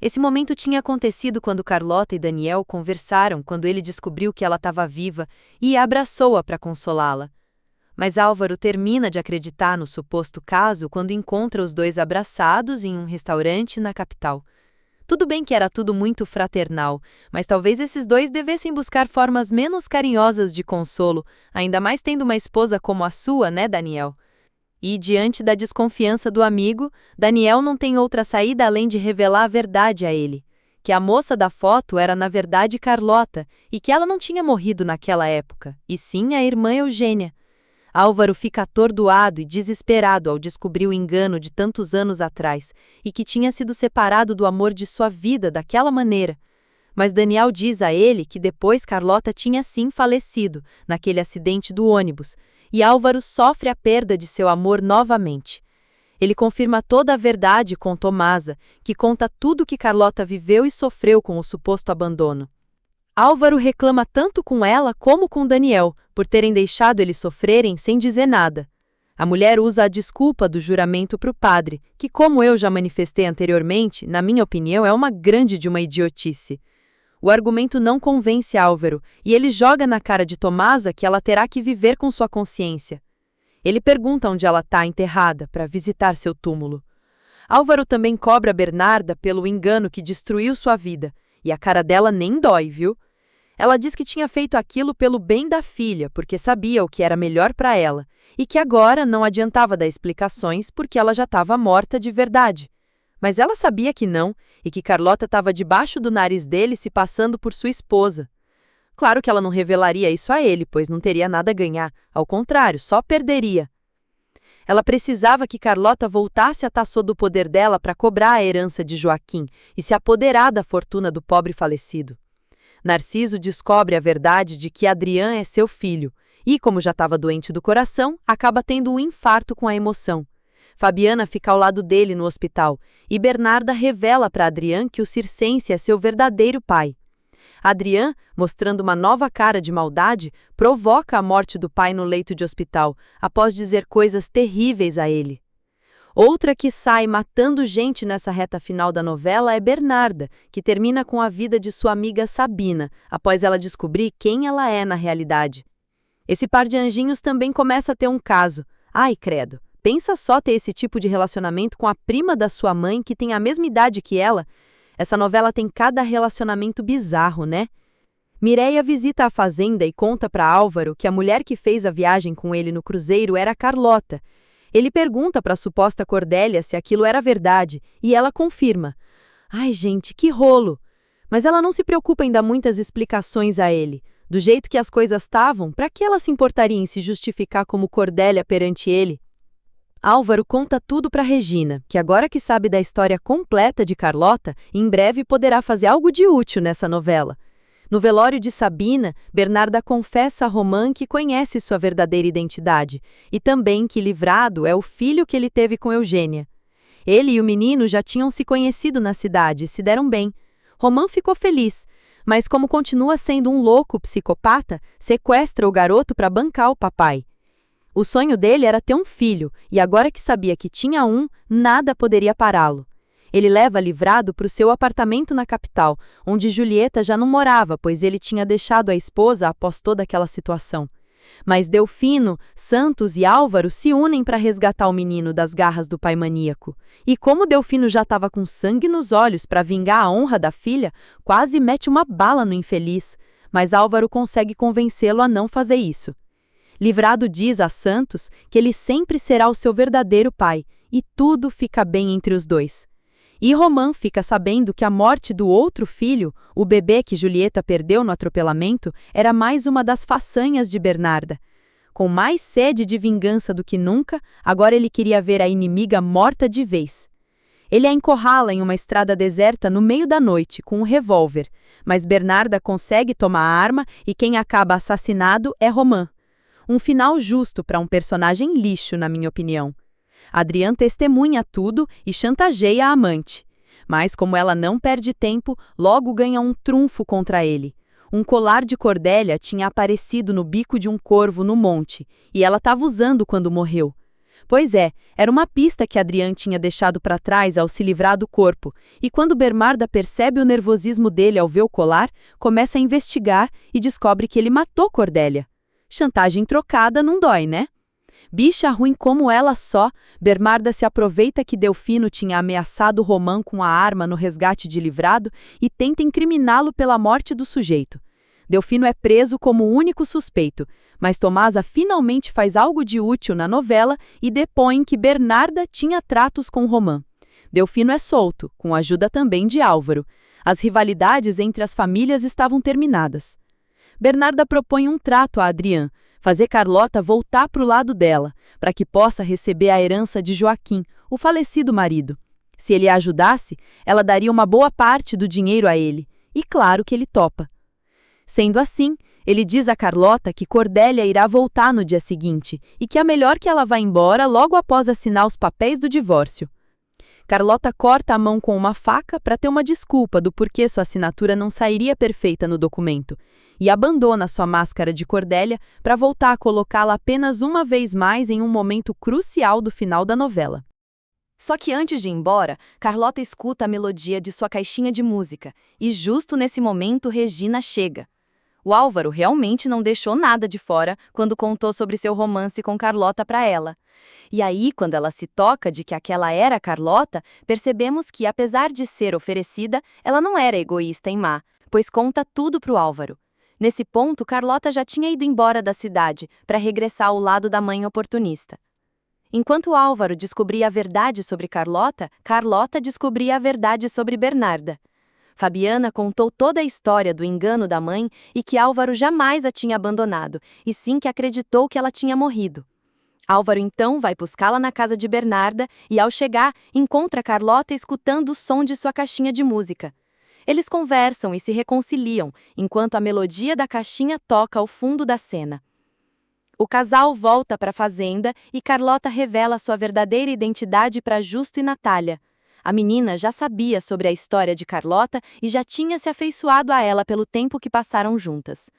Esse momento tinha acontecido quando Carlota e Daniel conversaram quando ele descobriu que ela estava viva e abraçou-a para consolá-la. Mas Álvaro termina de acreditar no suposto caso quando encontra os dois abraçados em um restaurante na capital. Tudo bem que era tudo muito fraternal, mas talvez esses dois devessem buscar formas menos carinhosas de consolo, ainda mais tendo uma esposa como a sua, né, Daniel? E, diante da desconfiança do amigo, Daniel não tem outra saída além de revelar a verdade a ele, que a moça da foto era na verdade Carlota e que ela não tinha morrido naquela época, e sim a irmã Eugênia. Álvaro fica atordoado e desesperado ao descobrir o engano de tantos anos atrás e que tinha sido separado do amor de sua vida daquela maneira. Mas Daniel diz a ele que depois Carlota tinha sim falecido, naquele acidente do ônibus, e Álvaro sofre a perda de seu amor novamente. Ele confirma toda a verdade com Tomasa, que conta tudo que Carlota viveu e sofreu com o suposto abandono. Álvaro reclama tanto com ela como com Daniel, por terem deixado eles sofrerem sem dizer nada. A mulher usa a desculpa do juramento para o padre, que, como eu já manifestei anteriormente, na minha opinião é uma grande de uma idiotice. O argumento não convence Álvaro, e ele joga na cara de Tomasa que ela terá que viver com sua consciência. Ele pergunta onde ela está enterrada, para visitar seu túmulo. Álvaro também cobra Bernarda pelo engano que destruiu sua vida, e a cara dela nem dói, viu? Ela diz que tinha feito aquilo pelo bem da filha, porque sabia o que era melhor para ela, e que agora não adiantava dar explicações porque ela já estava morta de verdade. Mas ela sabia que não, e que Carlota estava debaixo do nariz dele se passando por sua esposa. Claro que ela não revelaria isso a ele, pois não teria nada a ganhar, ao contrário, só perderia. Ela precisava que Carlota voltasse a estar sob o poder dela para cobrar a herança de Joaquim e se apoderar da fortuna do pobre falecido. Narciso descobre a verdade de que Adrián é seu filho e, como já estava doente do coração, acaba tendo um infarto com a emoção. Fabiana fica ao lado dele no hospital e Bernarda revela para Adrián que o circense é seu verdadeiro pai. Adrian, mostrando uma nova cara de maldade, provoca a morte do pai no leito de hospital, após dizer coisas terríveis a ele. Outra que sai matando gente nessa reta final da novela é Bernarda, que termina com a vida de sua amiga Sabina, após ela descobrir quem ela é na realidade. Esse par de anjinhos também começa a ter um caso. Ai, credo, pensa só ter esse tipo de relacionamento com a prima da sua mãe, que tem a mesma idade que ela. Essa novela tem cada relacionamento bizarro, né? Mireia visita a fazenda e conta para Álvaro que a mulher que fez a viagem com ele no cruzeiro era Carlota. Ele pergunta para a suposta Cordélia se aquilo era verdade, e ela confirma. Ai, gente, que rolo! Mas ela não se preocupa em dar muitas explicações a ele. Do jeito que as coisas estavam, para que ela se importaria em se justificar como Cordélia perante ele? Álvaro conta tudo para Regina, que agora que sabe da história completa de Carlota, em breve poderá fazer algo de útil nessa novela. No velório de Sabina, Bernarda confessa a Romã que conhece sua verdadeira identidade e também que Livrado é o filho que ele teve com Eugênia. Ele e o menino já tinham se conhecido na cidade e se deram bem. Romã ficou feliz, mas como continua sendo um louco psicopata, sequestra o garoto para bancar o papai. O sonho dele era ter um filho, e agora que sabia que tinha um, nada poderia pará-lo. Ele leva Livrado para o seu apartamento na capital, onde Julieta já não morava, pois ele tinha deixado a esposa após toda aquela situação. Mas Delfino, Santos e Álvaro se unem para resgatar o menino das garras do pai maníaco. E como Delfino já estava com sangue nos olhos para vingar a honra da filha, quase mete uma bala no infeliz, mas Álvaro consegue convencê-lo a não fazer isso. Livrado diz a Santos que ele sempre será o seu verdadeiro pai, e tudo fica bem entre os dois. E Romã fica sabendo que a morte do outro filho, o bebê que Julieta perdeu no atropelamento, era mais uma das façanhas de Bernarda. Com mais sede de vingança do que nunca, agora ele queria ver a inimiga morta de vez. Ele a encurrala em uma estrada deserta no meio da noite, com um revólver, mas Bernarda consegue tomar a arma e quem acaba assassinado é Romã. Um final justo para um personagem lixo, na minha opinião. Adrian testemunha tudo e chantageia a amante. Mas, como ela não perde tempo, logo ganha um trunfo contra ele. Um colar de Cordélia tinha aparecido no bico de um corvo no monte, e ela estava usando quando morreu. Pois é, era uma pista que Adrian tinha deixado para trás ao se livrar do corpo, e quando Bernarda percebe o nervosismo dele ao ver o colar, começa a investigar e descobre que ele matou Cordélia. Chantagem trocada não dói, né? Bicha ruim como ela só, Bernarda se aproveita que Delfino tinha ameaçado Romã com a arma no resgate de Livrado e tenta incriminá-lo pela morte do sujeito. Delfino é preso como o único suspeito, mas Tomasa finalmente faz algo de útil na novela e depõe que Bernarda tinha tratos com Romã. Delfino é solto, com a ajuda também de Álvaro. As rivalidades entre as famílias estavam terminadas. Bernarda propõe um trato a Adrian, fazer Carlota voltar para o lado dela, para que possa receber a herança de Joaquim, o falecido marido. Se ele a ajudasse, ela daria uma boa parte do dinheiro a ele, e claro que ele topa. Sendo assim, ele diz a Carlota que Cordélia irá voltar no dia seguinte e que é melhor que ela vá embora logo após assinar os papéis do divórcio. Carlota corta a mão com uma faca para ter uma desculpa do porquê sua assinatura não sairia perfeita no documento, e abandona sua máscara de Cordélia para voltar a colocá-la apenas uma vez mais em um momento crucial do final da novela. Só que antes de ir embora, Carlota escuta a melodia de sua caixinha de música, e justo nesse momento Regina chega. O Álvaro realmente não deixou nada de fora quando contou sobre seu romance com Carlota para ela. E aí, quando ela se toca de que aquela era Carlota, percebemos que, apesar de ser oferecida, ela não era egoísta e má, pois conta tudo pro Álvaro. Nesse ponto, Carlota já tinha ido embora da cidade para regressar ao lado da mãe oportunista. Enquanto Álvaro descobria a verdade sobre Carlota, Carlota descobria a verdade sobre Bernarda. Fabiana contou toda a história do engano da mãe e que Álvaro jamais a tinha abandonado, e sim que acreditou que ela tinha morrido. Álvaro então vai buscá-la na casa de Bernarda e, ao chegar, encontra Carlota escutando o som de sua caixinha de música. Eles conversam e se reconciliam, enquanto a melodia da caixinha toca ao fundo da cena. O casal volta para a fazenda e Carlota revela sua verdadeira identidade para Justo e Natália. A menina já sabia sobre a história de Carlota e já tinha se afeiçoado a ela pelo tempo que passaram juntas.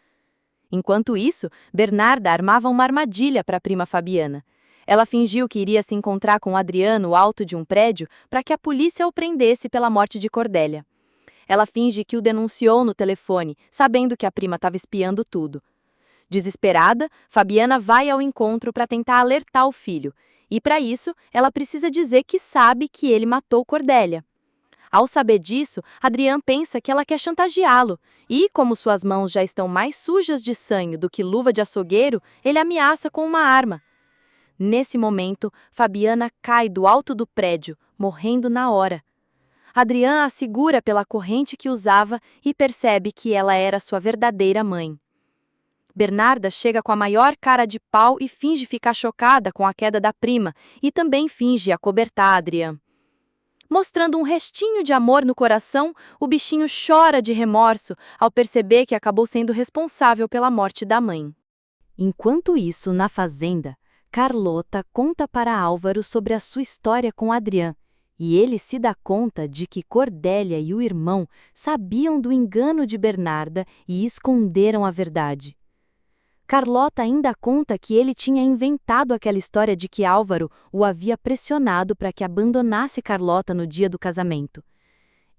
Enquanto isso, Bernarda armava uma armadilha para a prima Fabiana. Ela fingiu que iria se encontrar com Adriano no alto de um prédio para que a polícia o prendesse pela morte de Cordélia. Ela finge que o denunciou no telefone, sabendo que a prima estava espiando tudo. Desesperada, Fabiana vai ao encontro para tentar alertar o filho. E para isso, ela precisa dizer que sabe que ele matou Cordélia. Ao saber disso, Adrian pensa que ela quer chantageá-lo. E, como suas mãos já estão mais sujas de sangue do que luva de açougueiro, ele ameaça com uma arma. Nesse momento, Fabiana cai do alto do prédio, morrendo na hora. Adrian a segura pela corrente que usava e percebe que ela era sua verdadeira mãe. Bernarda chega com a maior cara de pau e finge ficar chocada com a queda da prima e também finge acobertar Adrian. Mostrando um restinho de amor no coração, o bichinho chora de remorso ao perceber que acabou sendo responsável pela morte da mãe. Enquanto isso, na fazenda, Carlota conta para Álvaro sobre a sua história com Adrian, e ele se dá conta de que Cordélia e o irmão sabiam do engano de Bernarda e esconderam a verdade. Carlota ainda conta que ele tinha inventado aquela história de que Álvaro o havia pressionado para que abandonasse Carlota no dia do casamento.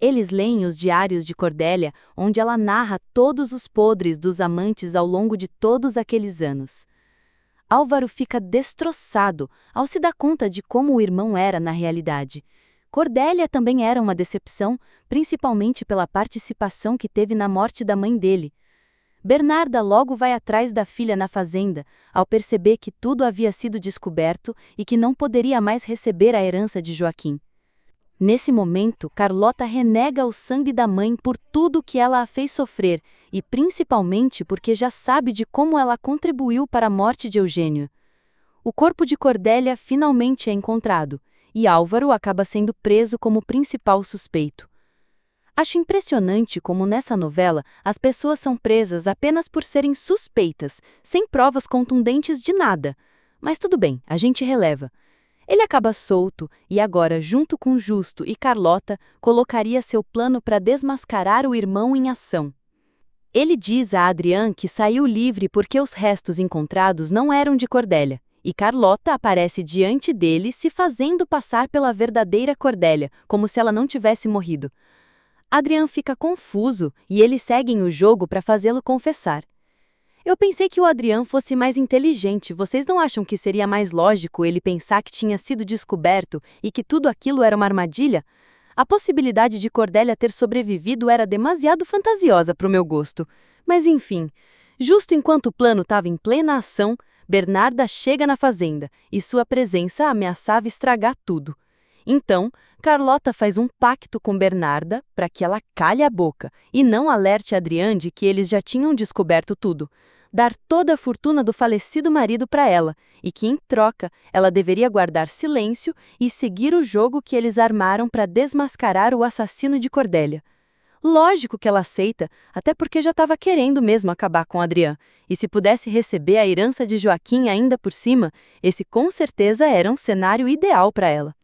Eles leem os diários de Cordélia, onde ela narra todos os podres dos amantes ao longo de todos aqueles anos. Álvaro fica destroçado ao se dar conta de como o irmão era na realidade. Cordélia também era uma decepção, principalmente pela participação que teve na morte da mãe dele. Bernarda logo vai atrás da filha na fazenda, ao perceber que tudo havia sido descoberto e que não poderia mais receber a herança de Joaquim. Nesse momento, Carlota renega o sangue da mãe por tudo que ela a fez sofrer, e principalmente porque já sabe de como ela contribuiu para a morte de Eugênio. O corpo de Cordélia finalmente é encontrado, e Álvaro acaba sendo preso como principal suspeito. Acho impressionante como nessa novela as pessoas são presas apenas por serem suspeitas, sem provas contundentes de nada. Mas tudo bem, a gente releva. Ele acaba solto e agora, junto com Justo e Carlota, colocaria seu plano para desmascarar o irmão em ação. Ele diz a Adrian que saiu livre porque os restos encontrados não eram de Cordélia, e Carlota aparece diante dele se fazendo passar pela verdadeira Cordélia, como se ela não tivesse morrido. Adrian fica confuso e eles seguem o jogo para fazê-lo confessar. Eu pensei que o Adrian fosse mais inteligente, vocês não acham que seria mais lógico ele pensar que tinha sido descoberto e que tudo aquilo era uma armadilha? A possibilidade de Cordélia ter sobrevivido era demasiado fantasiosa para o meu gosto. Mas enfim, justo enquanto o plano estava em plena ação, Bernarda chega na fazenda e sua presença ameaçava estragar tudo. Então, Carlota faz um pacto com Bernarda para que ela calhe a boca e não alerte Adrian de que eles já tinham descoberto tudo. Dar toda a fortuna do falecido marido para ela e que, em troca, ela deveria guardar silêncio e seguir o jogo que eles armaram para desmascarar o assassino de Cordélia. Lógico que ela aceita, até porque já estava querendo mesmo acabar com Adrian, e se pudesse receber a herança de Joaquim ainda por cima, esse com certeza era um cenário ideal para ela.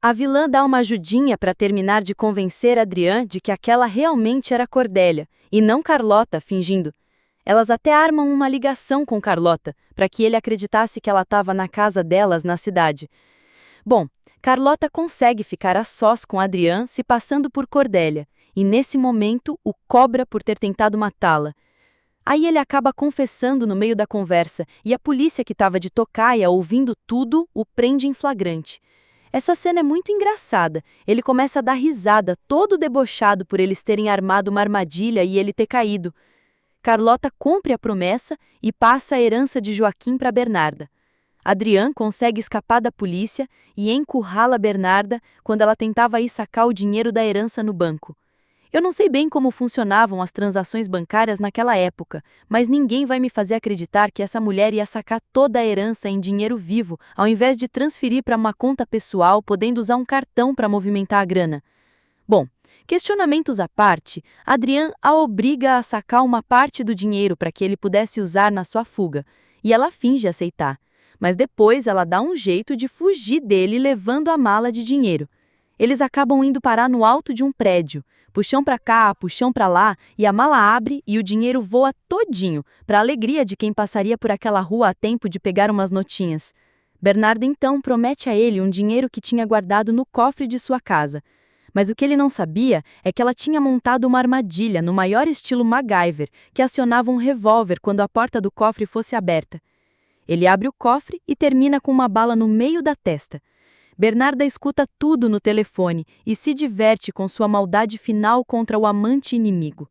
A vilã dá uma ajudinha para terminar de convencer Adrian de que aquela realmente era Cordélia, e não Carlota fingindo. Elas até armam uma ligação com Carlota, para que ele acreditasse que ela estava na casa delas na cidade. Bom, Carlota consegue ficar a sós com Adrian se passando por Cordélia, e nesse momento o cobra por ter tentado matá-la. Aí ele acaba confessando no meio da conversa, e a polícia que estava de tocaia ouvindo tudo o prende em flagrante. Essa cena é muito engraçada. Ele começa a dar risada, todo debochado por eles terem armado uma armadilha e ele ter caído. Carlota cumpre a promessa e passa a herança de Joaquim para Bernarda. Adrian consegue escapar da polícia e encurrala Bernarda quando ela tentava ir sacar o dinheiro da herança no banco. Eu não sei bem como funcionavam as transações bancárias naquela época, mas ninguém vai me fazer acreditar que essa mulher ia sacar toda a herança em dinheiro vivo, ao invés de transferir para uma conta pessoal, podendo usar um cartão para movimentar a grana. Bom, questionamentos à parte, Adrian a obriga a sacar uma parte do dinheiro para que ele pudesse usar na sua fuga, e ela finge aceitar. Mas depois ela dá um jeito de fugir dele levando a mala de dinheiro. Eles acabam indo parar no alto de um prédio. Puxão pra cá, puxão pra lá, e a mala abre e o dinheiro voa todinho, pra alegria de quem passaria por aquela rua a tempo de pegar umas notinhas. Bernarda então promete a ele um dinheiro que tinha guardado no cofre de sua casa. Mas o que ele não sabia é que ela tinha montado uma armadilha no maior estilo MacGyver, que acionava um revólver quando a porta do cofre fosse aberta. Ele abre o cofre e termina com uma bala no meio da testa. Bernarda escuta tudo no telefone e se diverte com sua maldade final contra o amante inimigo.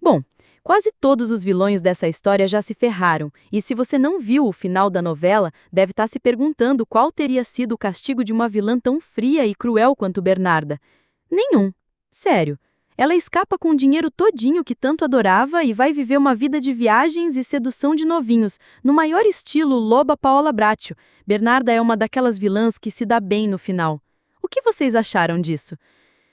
Bom, quase todos os vilões dessa história já se ferraram, e se você não viu o final da novela, deve estar se perguntando qual teria sido o castigo de uma vilã tão fria e cruel quanto Bernarda. Nenhum. Sério. Ela escapa com o dinheiro todinho que tanto adorava e vai viver uma vida de viagens e sedução de novinhos, no maior estilo Loba Paola Bracho. Bernarda é uma daquelas vilãs que se dá bem no final. O que vocês acharam disso?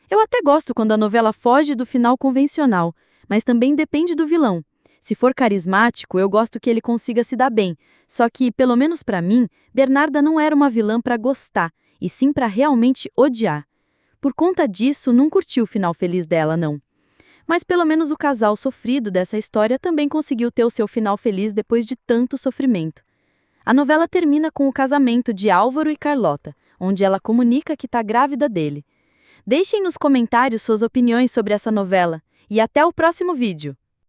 Eu até gosto quando a novela foge do final convencional, mas também depende do vilão. Se for carismático, eu gosto que ele consiga se dar bem. Só que, pelo menos pra mim, Bernarda não era uma vilã pra gostar, e sim pra realmente odiar. Por conta disso, não curti o final feliz dela, não. Mas pelo menos o casal sofrido dessa história também conseguiu ter o seu final feliz depois de tanto sofrimento. A novela termina com o casamento de Álvaro e Carlota, onde ela comunica que está grávida dele. Deixem nos comentários suas opiniões sobre essa novela. E até o próximo vídeo!